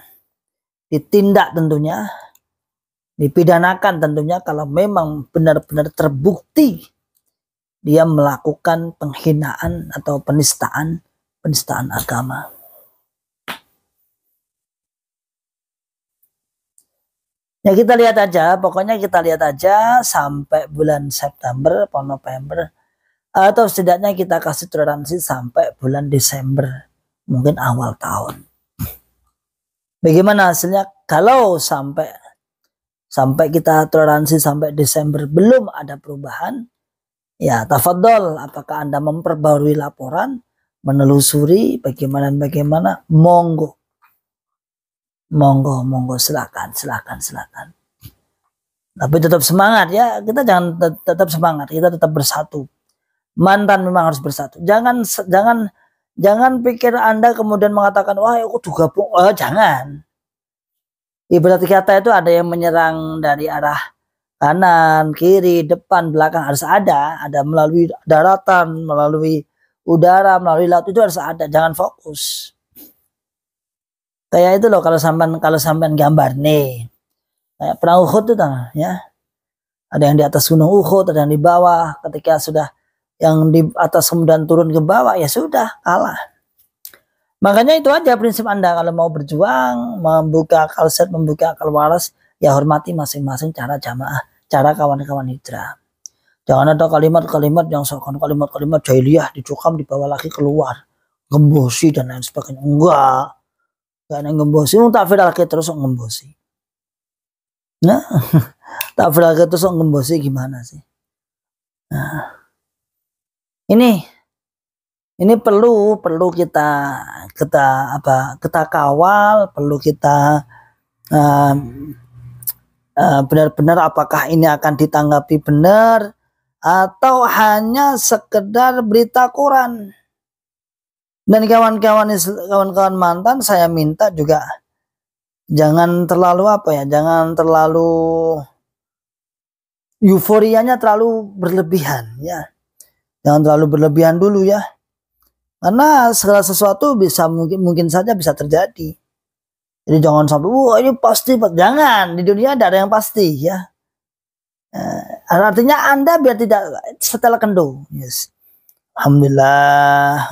ditindak tentunya, dipidanakan tentunya kalau memang benar-benar terbukti dia melakukan penghinaan atau penistaan agama. Ya kita lihat aja, pokoknya kita lihat aja sampai bulan September atau November, atau setidaknya kita kasih toleransi sampai bulan Desember, mungkin awal tahun. Bagaimana hasilnya? Kalau sampai kita toleransi sampai Desember belum ada perubahan, ya tafadhol, apakah Anda memperbarui laporan, menelusuri bagaimana, monggo silakan. Tapi tetap semangat ya, kita jangan tetap semangat, kita tetap bersatu. Mantan memang harus bersatu. Jangan pikir Anda kemudian mengatakan wah aku juga gabung. Jangan. Ibarat kata itu ada yang menyerang dari arah kanan, kiri, depan, belakang, harus ada melalui daratan, melalui udara, melalui laut, itu harus ada. Jangan fokus. Kayak itu loh kalau sampean gambar nih. Kayak perang Uhud itu ya. Ada yang di atas gunung Uhud, ada yang di bawah. Ketika sudah yang di atas kemudian turun ke bawah, ya sudah kalah. Makanya itu aja prinsip Anda kalau mau berjuang, membuka akal sehat, membuka akal waras, ya hormati masing-masing cara jamaah, cara kawan-kawan hijrah. Jangan ada kalimat-kalimat yang seakan kalimat-kalimat jahiliyah dicukam dibawa lagi keluar, gembosi dan lain sebagainya. Enggak. Gak ada ngembosi, tak viral terus ngembosi. Nah, tak viral terus ngembosi gimana sih? Nah, ini perlu kita kawal, perlu kita benar-benar apakah ini akan ditanggapi benar atau hanya sekedar berita koran. Dan kawan-kawan mantan saya minta juga jangan terlalu jangan terlalu euforianya terlalu berlebihan ya. Jangan terlalu berlebihan dulu ya. Karena segala sesuatu mungkin saja bisa terjadi. Jadi jangan sampai wah ini pasti, jangan, di dunia tidak ada yang pasti ya. Artinya Anda biar tidak setel kendo. Yes. Alhamdulillah.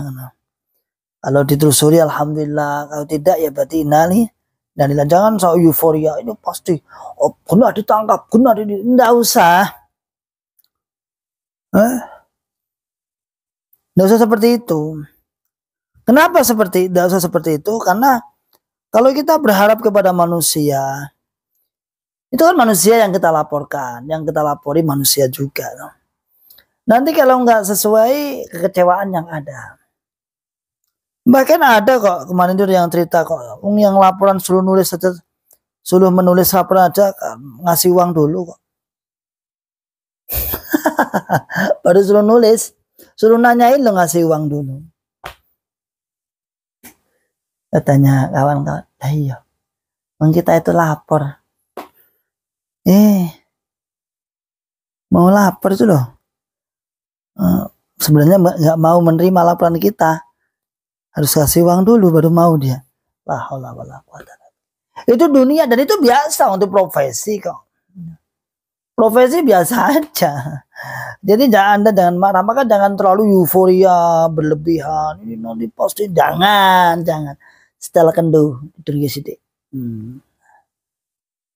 Kalau ditelusuri alhamdulillah, kalau tidak ya berarti inali. Dan jangan soal euforia ini pasti benar ditangkap, benar tidak usah. Tidak usah seperti itu. Kenapa tidak usah seperti itu? Karena kalau kita berharap kepada manusia, itu kan manusia yang kita laporkan, yang kita lapori manusia juga. Nanti kalau nggak sesuai, kekecewaan yang ada. Bahkan ada kok kemarin itu yang cerita kok, yang laporan suruh menulis laporan aja ngasih uang dulu kok. Baru suruh nulis, suruh nanyain lo ngasih uang dulu. Katanya kawan-kawan, iya, kita itu lapor, mau lapor itu loh, sebenarnya nggak mau menerima laporan kita. Harus kasih uang dulu baru mau dia. Itu dunia dan itu biasa untuk profesi kok. profesi biasa aja. Jadi Anda jangan marah, maka jangan terlalu euforia berlebihan. Ini nanti pasti jangan. Setelah kendu tidur sidik.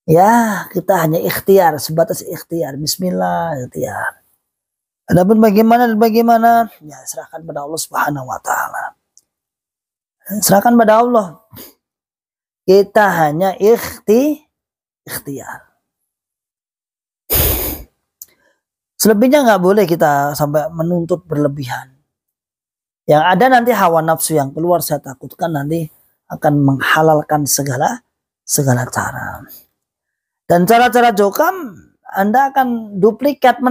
Ya, kita hanya ikhtiar, sebatas ikhtiar. Bismillah, ikhtiar. Adapun bagaimana, ya serahkan pada Allah Subhanahu wa taala. Serahkan pada Allah. Kita hanya ikhtiar. Selebihnya nggak boleh kita sampai menuntut berlebihan. Yang ada nanti hawa nafsu yang keluar, saya takutkan nanti akan menghalalkan segala cara. Dan cara-cara jokam Anda akan duplikat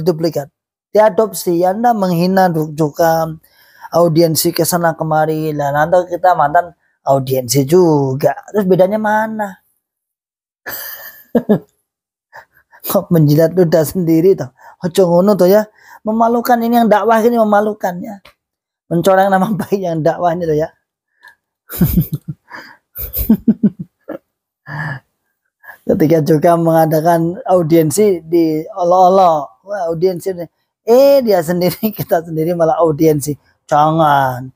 diduplikat. Diadopsi, Anda menghina jokam, audiensi ke sana kemari, dan Anda kita mantan audiensi juga. Terus bedanya mana? Kok menjilat ludah sendiri toh? Ojo ngono toh ya. Memalukan, ini yang dakwah ini memalukan ya. Mencoreng nama baik yang dakwah ini toh ya. Ketika juga mengadakan audiensi di Allah, wah audiensi dia sendiri, kita sendiri malah audiensi. Jangan.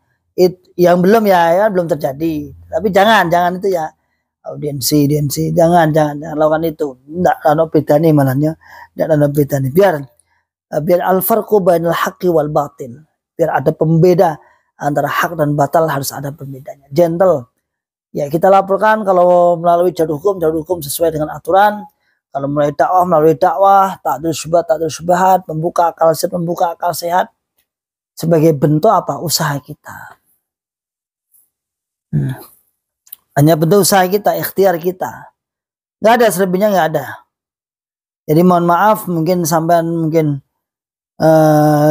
Yang belum ya belum terjadi. Tapi jangan itu ya. Audiensi, jangan lakukan itu. Enggak ada bedanya malahnya. Enggak ada bedanya. Biar al-farqu bainal haqqi wal batil. Biar ada pembeda antara hak dan batal, harus ada pembedanya. Gentle. Ya kita laporkan kalau melalui jalur hukum sesuai dengan aturan. Kalau melalui dakwah, ta'dil syubhat, membuka akal sehat sebagai bentuk apa? Usaha kita. Hanya bentuk usaha kita, ikhtiar kita. Nggak ada selebihnya, nggak ada. Jadi mohon maaf, mungkin sampean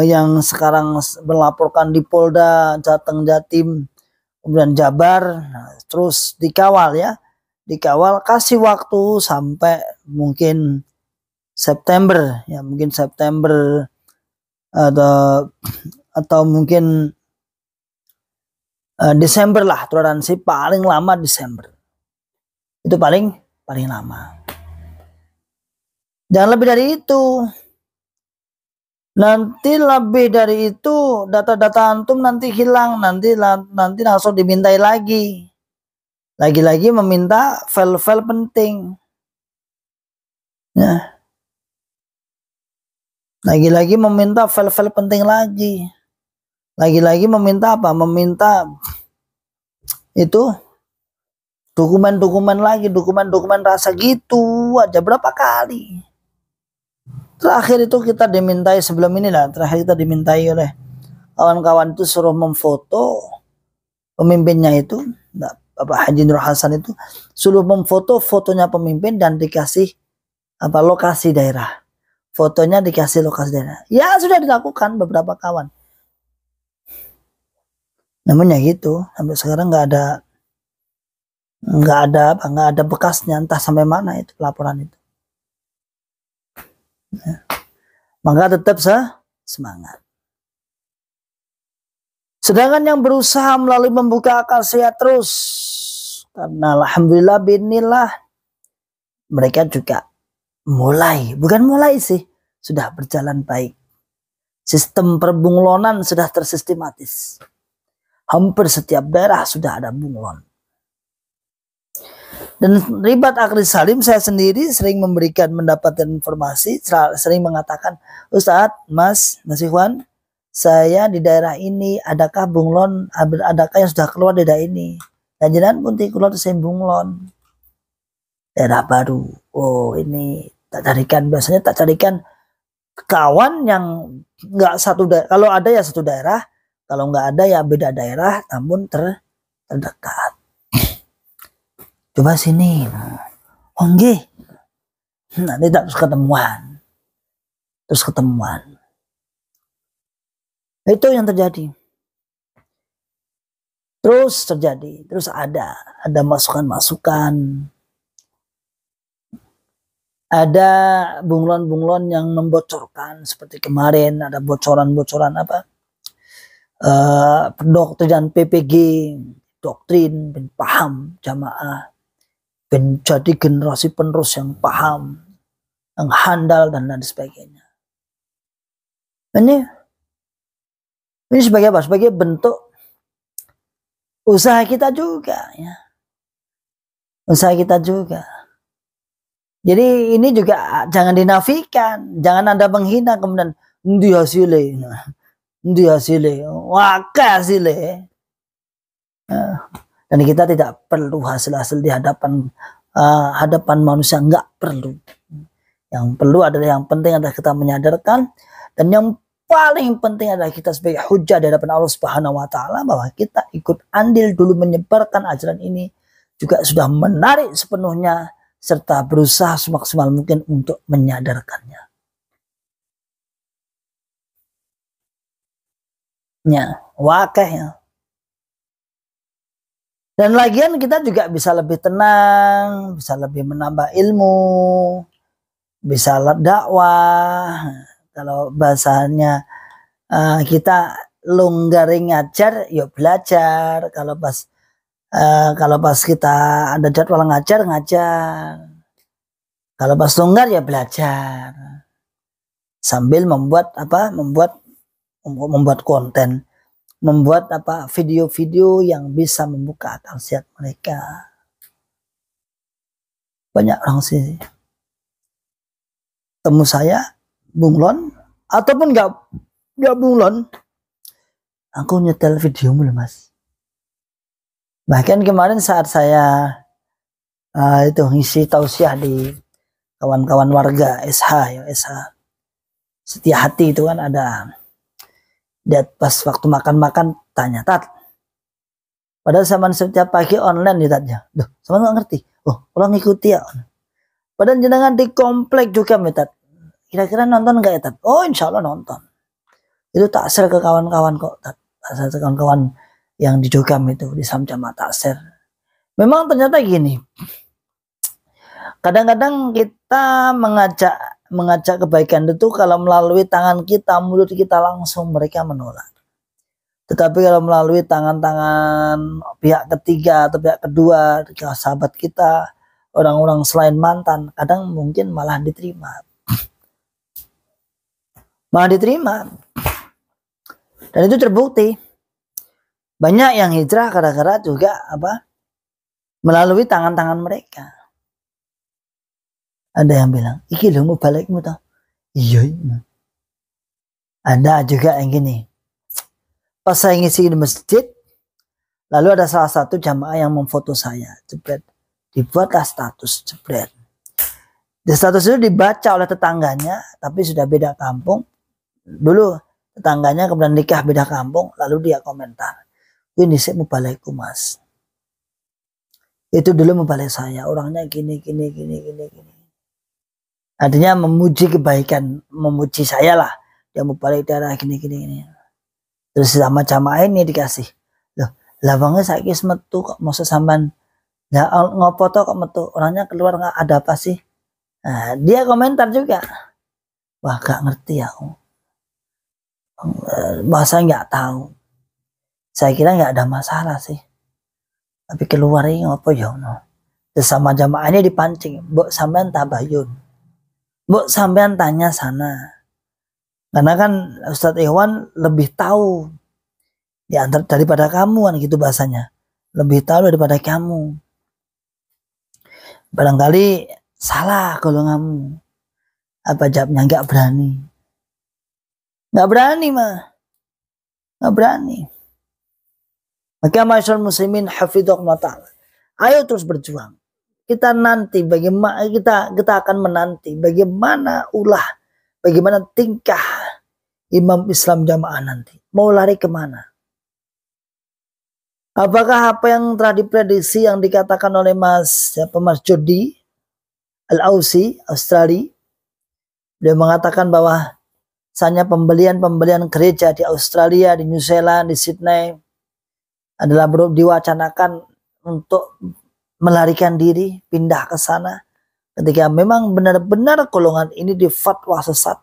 yang sekarang melaporkan di Polda, Jateng, Jatim, kemudian Jabar, terus dikawal ya, kasih waktu sampai mungkin September ya, mungkin September atau mungkin Desember lah, toleransi paling lama Desember, itu paling lama. Jangan lebih dari itu. Nanti lebih dari itu data-data antum nanti hilang, nanti langsung dimintai lagi meminta file-file penting ya. Lagi-lagi meminta file-file penting lagi meminta apa? Meminta itu dokumen rasa gitu aja. Berapa kali terakhir itu kita dimintai, sebelum ini lah terakhir kita dimintai oleh kawan-kawan itu, suruh memfoto pemimpinnya itu, Bapak Haji Nur Hasan itu, suruh memfoto fotonya pemimpin dan dikasih lokasi daerah. Fotonya dikasih lokasi daerah. Ya sudah dilakukan beberapa kawan. Namanya gitu, sampai sekarang nggak ada bekasnya, entah sampai mana itu laporan itu. Ya. Maka tetap semangat. Sedangkan yang berusaha melalui membuka akal sehat terus, karena alhamdulillah binillah mereka juga bukan mulai sih, sudah berjalan baik. Sistem perbunglonan sudah tersistematis. Hampir setiap daerah sudah ada bunglon. Dan Ribat Akhri Salim, saya sendiri sering mendapatkan informasi, sering mengatakan, Ustadz, Mas Ikhwan, saya di daerah ini, adakah bunglon, adakah yang sudah keluar di daerah ini? Dan jenengan pun keluar dari bunglon. Daerah baru. Oh ini, biasanya tak carikan kawan yang nggak satu daerah. Kalau ada ya satu daerah, kalau nggak ada ya beda daerah, namun terdekat. Coba sini. Oh nggih. Nanti tak terus ketemuan. Itu yang terjadi. Terus ada masukan-masukan. Ada bunglon-bunglon yang membocorkan, seperti kemarin ada bocoran apa? Pendoktrinan PPG, doktrin, paham jamaah, jadi generasi penerus yang paham. yang handal dan lain sebagainya. Ini sebagai apa? Sebagai bentuk usaha kita juga, ya. Usaha kita juga. Jadi ini juga jangan dinafikan, jangan Anda menghina kemudian ndi hasilnya, waka hasilnya. Dan kita tidak perlu hasil-hasil di hadapan manusia, nggak perlu. Yang perlu adalah, yang penting adalah kita menyadarkan, dan yang paling penting adalah kita sebagai hujah di hadapan Allah Subhanahu wa taala bahwa kita ikut andil dulu menyebarkan ajaran ini, juga sudah menarik sepenuhnya serta berusaha semaksimal mungkin untuk menyadarkannya. Ya, wakahnya. Dan lagian kita juga bisa lebih tenang, bisa lebih menambah ilmu, bisa dakwah. Kalau bahasanya kita longgaring ngajar, yuk belajar. Kalau pas kita ada jadwal ngajar. Kalau pas longgar ya belajar. Sambil membuat konten, membuat video-video yang bisa membuka akal sehat mereka. Banyak orang sih temu saya bunglon ataupun nggak bunglon, aku nyetel video mulu Mas. Bahkan kemarin saat saya itu ngisi tausiah di kawan-kawan warga SH Setia Hati itu kan ada. Dia pas waktu makan tanya, Tat. Padahal zaman setiap pagi online nih Tatnya. Duh, sama nggak ngerti. Oh, orang ngikuti ya. Padahal jenengan di komplek juga Tat. Kira-kira nonton nggak ya Tat? Oh, insya Allah nonton. Itu tak share ke kawan-kawan kok Tat. Kawan-kawan yang di Jogam itu di Samjama tak share. Memang ternyata gini. Kadang-kadang kita mengajak kebaikan itu kalau melalui tangan kita, mulut kita, langsung mereka menolak. Tetapi kalau melalui tangan-tangan pihak ketiga atau pihak kedua, sahabat kita, orang-orang selain mantan, kadang mungkin malah diterima. Dan itu terbukti. Banyak yang hijrah gara-gara juga melalui tangan-tangan mereka. Ada yang bilang, iki lo mau balikmu tau? Iya. Ada juga yang gini. Pas saya ngisi di masjid, lalu ada salah satu jamaah yang memfoto saya, jebret. Dibuatlah status, jebret. Di status itu dibaca oleh tetangganya, tapi sudah beda kampung. Dulu tetangganya kemudian nikah beda kampung, lalu dia komentar, ini saya mau balikku Mas. Itu dulu mau balik saya, orangnya gini. Artinya memuji kebaikan, memuji saya lah. Dia mau balik daerah gini. Terus sama jamaah ini dikasih. Loh, lawangnya saiki metu kok mau sampean. Lah ngopo to kok metu? Orangnya keluar nggak ada apa sih? Nah, dia komentar juga. Wah, gak ngerti aku. Bahasa nggak tahu. Saya kira nggak ada masalah sih. Tapi keluar ini ngopo ya no. Terus sama jamaah ini dipancing. Mbok sampean tabayun. Mbok sampean tanya sana. Karena kan Ustadz Ikhwan lebih tahu daripada kamu kan gitu bahasanya. Lebih tahu daripada kamu. Barangkali salah kalau kamu. Apa jawabnya? Nggak berani. Nggak berani mah. Nggak berani. Maka masyarakat muslimin hafidhakumullah ta'ala. Ayo terus berjuang. Kita nanti bagaimana kita akan menanti bagaimana tingkah imam Islam jamaah nanti. Mau lari kemana? Apakah apa yang telah diprediksi yang dikatakan oleh Mas Jody Al-Ausi Australia? Dia mengatakan bahwa misalnya pembelian gereja di Australia, di New Zealand, di Sydney adalah diwacanakan untuk melarikan diri, pindah ke sana ketika memang benar-benar golongan ini difatwa sesat.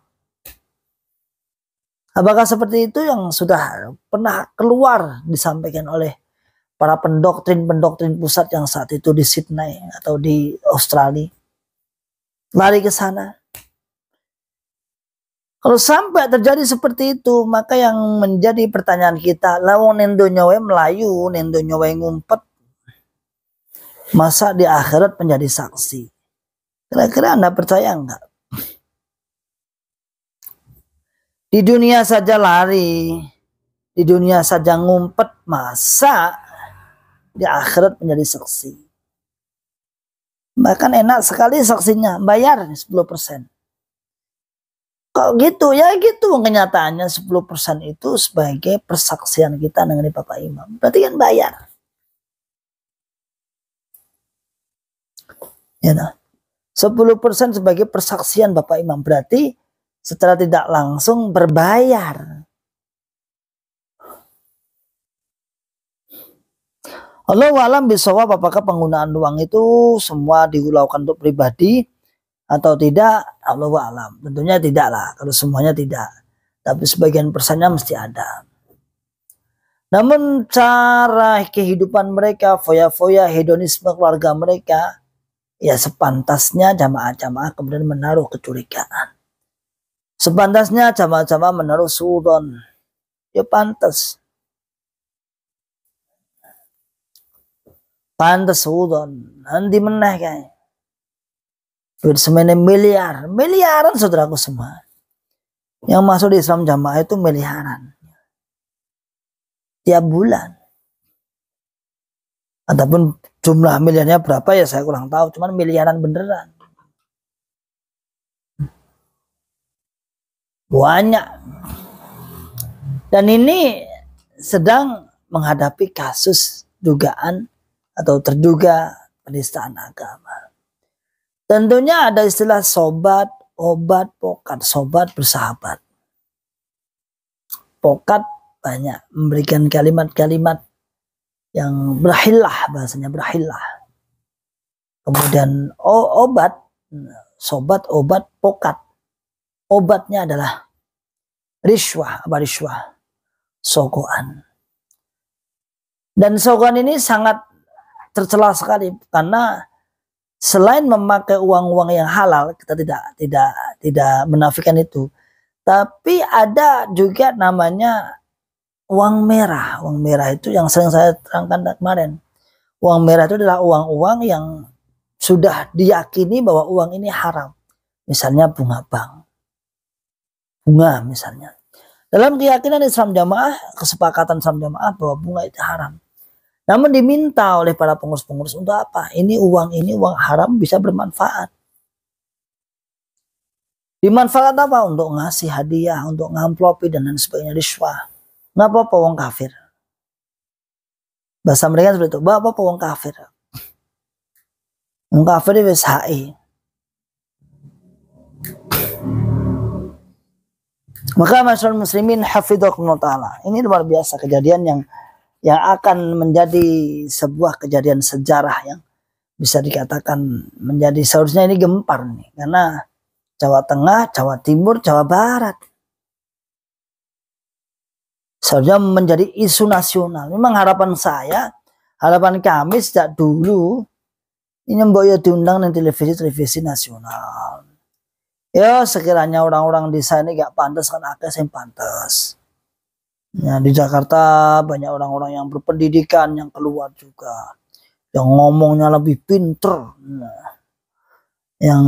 Apakah seperti itu yang sudah pernah keluar disampaikan oleh para pendoktrin pusat yang saat itu di Sydney atau di Australia? Lari ke sana. Kalau sampai terjadi seperti itu, maka yang menjadi pertanyaan kita, lawang nendo nyawa Melayu, nendo nyawa ngumpet, masa di akhirat menjadi saksi? Kira-kira Anda percaya enggak? Di dunia saja lari, di dunia saja ngumpet, masa di akhirat menjadi saksi? Bahkan enak sekali saksinya, bayar 10%. Kok gitu? Ya gitu kenyataannya 10% itu sebagai persaksian kita dengan Bapak Imam. Berarti kan bayar. Ya, nah. 10% sebagai persaksian Bapak Imam. Berarti secara tidak langsung berbayar. Allahu a'lam bishawab, apakah penggunaan uang itu semua dilakukan untuk pribadi atau tidak? Allahu a'lam. Tentunya tidak lah, kalau semuanya tidak. Tapi sebagian persennya mesti ada. Namun cara kehidupan mereka, foya-foya, hedonisme keluarga mereka, ya sepantasnya jamaah-jamaah kemudian menaruh kecurigaan. Sepantasnya jamaah-jamaah menaruh suudon. Ya pantas. Pantas suudon. Nanti meneh kayak. Duit semene miliaran saudaraku semua. Yang masuk di Islam jamaah itu miliaran. Tiap bulan. Adapun jumlah miliarnya berapa ya saya kurang tahu. Cuman miliaran beneran. Banyak. Dan ini sedang menghadapi kasus dugaan atau terduga penistaan agama. Tentunya ada istilah sobat, obat, pokat. Sobat bersahabat. Pokat banyak memberikan kalimat-kalimat yang berhilah, bahasanya berhilah. Kemudian obat, sobat, obat, pokat. Obatnya adalah riswah, apa riswah? Sogoan. Dan sogoan ini sangat tercela sekali karena selain memakai uang-uang yang halal, kita tidak menafikan itu. Tapi ada juga namanya uang merah. Uang merah itu yang sering saya terangkan kemarin. Uang merah itu adalah uang-uang yang sudah diyakini bahwa uang ini haram. Misalnya bunga bank. Bunga misalnya. Dalam keyakinan Islam jamaah, kesepakatan Islam jamaah bahwa bunga itu haram. Namun diminta oleh para pengurus-pengurus untuk apa? Ini uang haram bisa bermanfaat. Dimanfaat apa? Untuk ngasih hadiah, untuk ngamplopi dan lain sebagainya, riswah. Nggak apa-apa wong kafir. Bahasa mereka seperti itu. Nggak apa-apa wong kafir. Wong kafir itu wis HI. Maka masyarakat muslimin hafidhakumullah ta'ala. Ini luar biasa kejadian yang akan menjadi sebuah kejadian sejarah yang bisa dikatakan menjadi, seharusnya ini gempar nih. Karena Jawa Tengah, Jawa Timur, Jawa Barat seharusnya menjadi isu nasional. Memang harapan saya, harapan kami sejak dulu, ini mbok ya diundang di televisi nasional. Ya sekiranya orang-orang di sana gak pantas kan akeh sing pantas. Ya, di Jakarta banyak orang-orang yang berpendidikan yang keluar juga, yang ngomongnya lebih pinter, yang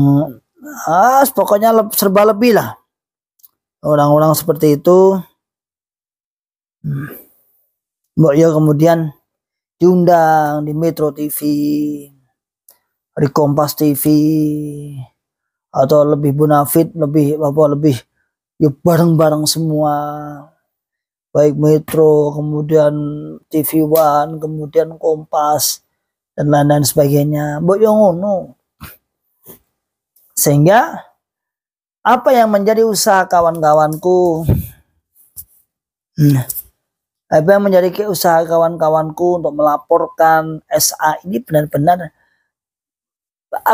pokoknya serba lebih lah. Orang-orang seperti itu, mbok ya kemudian diundang di Metro TV, di Kompas TV, atau lebih bonafit, lebih yuk bareng-bareng semua, baik Metro, kemudian TV One, kemudian Kompas dan lain-lain sebagainya. Mbok yo ngono. Sehingga apa yang menjadi usaha kawan-kawanku, apa yang menjadi usaha kawan-kawanku untuk melaporkan SA ini benar-benar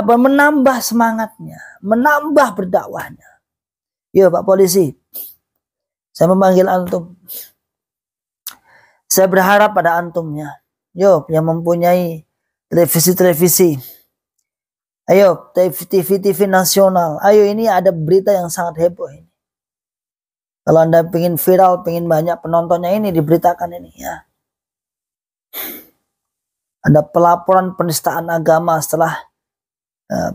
menambah semangatnya, menambah berdakwahnya. Yo Pak Polisi, saya memanggil antum. Saya berharap pada antumnya. Yo yang mempunyai televisi. Ayo TV nasional. Ayo ini ada berita yang sangat heboh ini. Kalau Anda pengen viral, pengen banyak penontonnya, ini diberitakan ini ya. Ada pelaporan penistaan agama setelah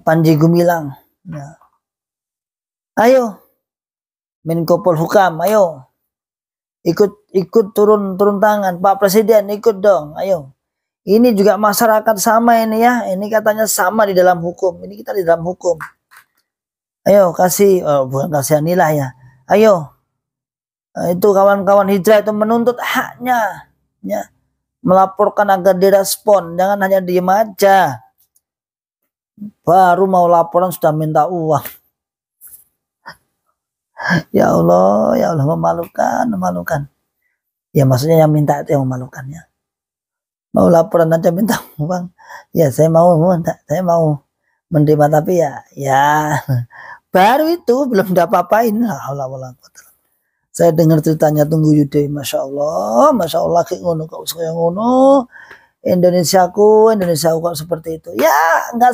Panji Gumilang. Ya. Ayo, Menko Polhukam, ayo ikut turun tangan. Pak Presiden ikut dong, ayo. Ini juga masyarakat sama ini ya. Ini katanya sama di dalam hukum. Ini kita di dalam hukum. Ayo kasih, bukan kasih nilai ya. Ayo. Itu kawan-kawan hijrah itu menuntut haknya. Ya. Melaporkan agar direspon. Jangan hanya diem aja. Baru mau laporan sudah minta uang. Ya Allah memalukan. Ya maksudnya yang minta itu yang memalukannya. Mau laporan aja minta uang. Ya saya mau menerima, tapi ya baru itu belum udah apa-apain. Allah. Saya dengar ceritanya Tunggu Yude, masya Allah kayak ngono, kok saya ngono. Indonesia kok seperti itu. Ya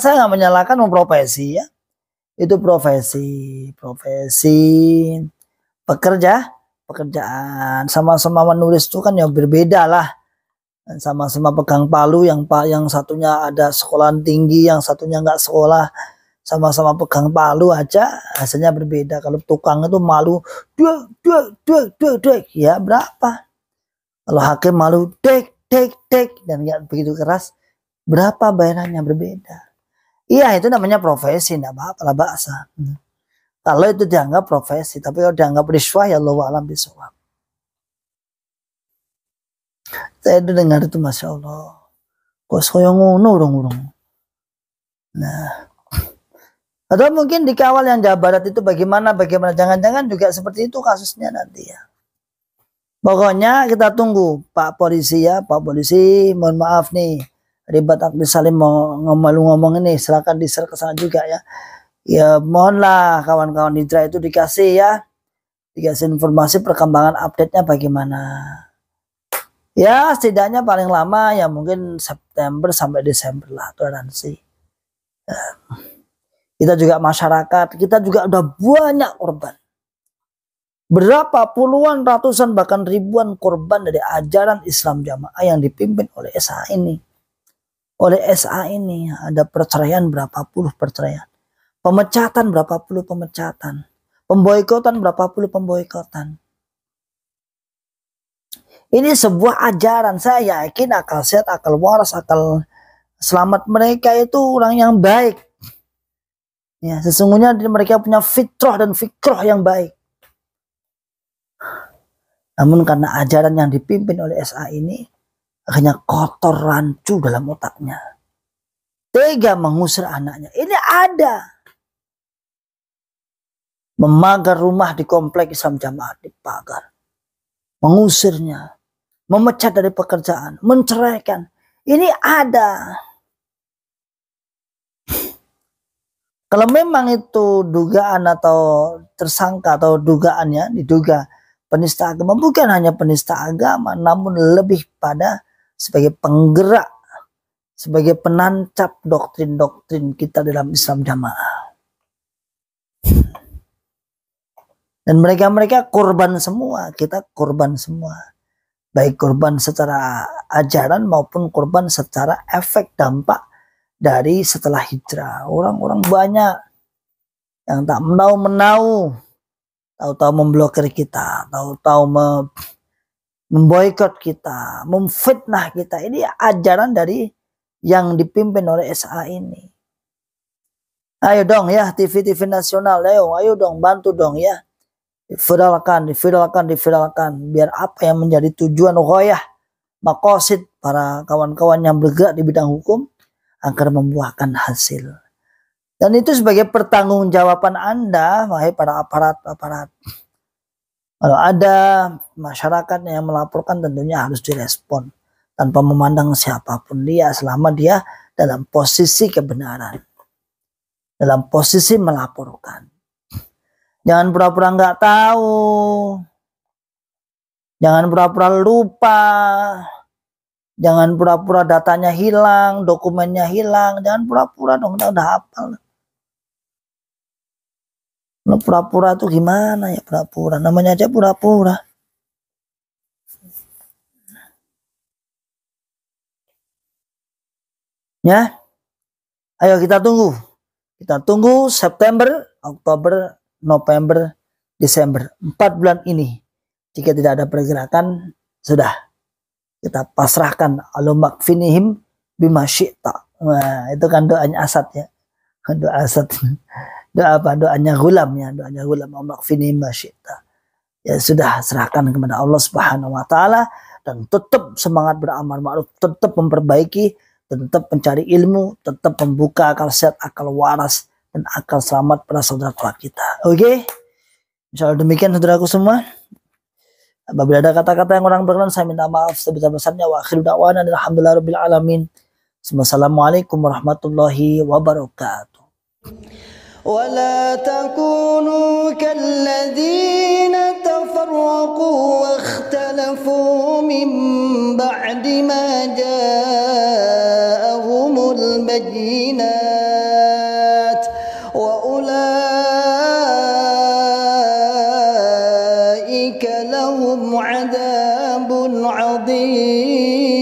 saya nggak menyalahkan profesi ya. Itu profesi pekerjaan. Sama-sama menulis itu kan yang berbeda lah. Sama-sama pegang palu, yang satunya ada sekolah tinggi, yang satunya nggak sekolah. Sama-sama pegang palu aja hasilnya berbeda. Kalau tukang itu malu dek ya berapa. Kalau hakim malu dek dan nggak begitu keras, berapa bayarannya berbeda. Iya itu namanya profesi, enggak apa-apa lah bahasa. Kalau itu dianggap profesi, tapi kalau dianggap riswah ya Allah alam bisawab. Saya dengar itu masya Allah. Kok saya ngono dong. Nah, atau mungkin dikawal yang Jawa Barat itu bagaimana, jangan-jangan juga seperti itu kasusnya nanti ya. Pokoknya kita tunggu Pak Polisi ya, Pak Polisi, mohon maaf nih, Ribat Akbar Salim mau ngomong ini, silakan di-share ke sana juga ya. Ya mohonlah kawan-kawan hijrah itu dikasih informasi perkembangan update-nya bagaimana. Ya setidaknya paling lama ya mungkin September sampai Desember lah toleransi. Ya. Kita juga masyarakat, kita juga udah banyak korban. Berapa puluhan, ratusan, bahkan ribuan korban dari ajaran Islam Jamaah yang dipimpin oleh SA ini. Ada perceraian berapa puluh perceraian. Pemecatan berapa puluh pemecatan. Pemboikotan berapa puluh pemboikotan. Ini sebuah ajaran, saya yakin akal sehat, akal waras, akal selamat mereka itu orang yang baik. Ya, sesungguhnya mereka punya fitrah dan fikrah yang baik. Namun karena ajaran yang dipimpin oleh SA ini hanya kotor rancu dalam otaknya. Tega mengusir anaknya. Ini ada. Memagar rumah di komplek Islam Jamaah, dipagar. Mengusirnya. Memecat dari pekerjaan. Menceraikan. Ini ada. Kalau memang itu dugaan atau tersangka atau dugaannya diduga penista agama, bukan hanya penista agama, namun lebih pada sebagai penggerak, sebagai penancap doktrin-doktrin kita dalam Islam Jamaah. Dan mereka korban semua, kita korban semua. Baik korban secara ajaran maupun korban secara efek dampak dari setelah hijrah. Orang-orang banyak yang tak menau-menau, tahu-tahu memblokir kita, tahu-tahu memboikot kita, memfitnah kita. Ini ajaran dari yang dipimpin oleh SA ini. Ayo dong ya TV-TV nasional, ayo dong bantu dong ya. Diviralkan. Biar apa yang menjadi tujuan ghoyah, maqasid para kawan-kawan yang bergerak di bidang hukum agar membuahkan hasil. Dan itu sebagai pertanggungjawaban Anda, wahai para aparat. Kalau ada masyarakat yang melaporkan tentunya harus direspon. Tanpa memandang siapapun dia, selama dia dalam posisi kebenaran. Dalam posisi melaporkan. Jangan pura-pura nggak tahu. Jangan pura-pura lupa. Jangan pura-pura datanya hilang, dokumennya hilang. Jangan pura-pura dong, udah hafal. Pura-pura tuh gimana ya pura-pura? Namanya aja pura-pura. Ya, ayo kita tunggu. Kita tunggu September, Oktober, November, Desember. 4 bulan ini. Jika tidak ada pergerakan, sudah. Kita pasrahkan alumakfinihim bima syi'ta. Nah, itu kan doanya Asad ya. Doa Asad. Doa apa? Doanya Gulam ya. Doanya Gulam. Alumakfinihim bima syi'ta. Ya sudah, serahkan kepada Allah Subhanahu wa taala dan tetap semangat beramal ma'ruf, tetap memperbaiki, tetap mencari ilmu, tetap membuka akal sehat, akal waras dan akal selamat pada saudara kita. Oke? Insyaallah demikian saudaraku semua. Apabila ada kata-kata yang kurang berkenan, saya minta maaf sebesar-besarnya. Wa akhiru da'wana alhamdulillahirabbil alamin. Wassalamualaikum warahmatullahi wabarakatuh. ولا تكونوا كالذين تفرقوا واختلفوا من بعد ما جاءهم البينات وأولئك لهم عذاب عظيم.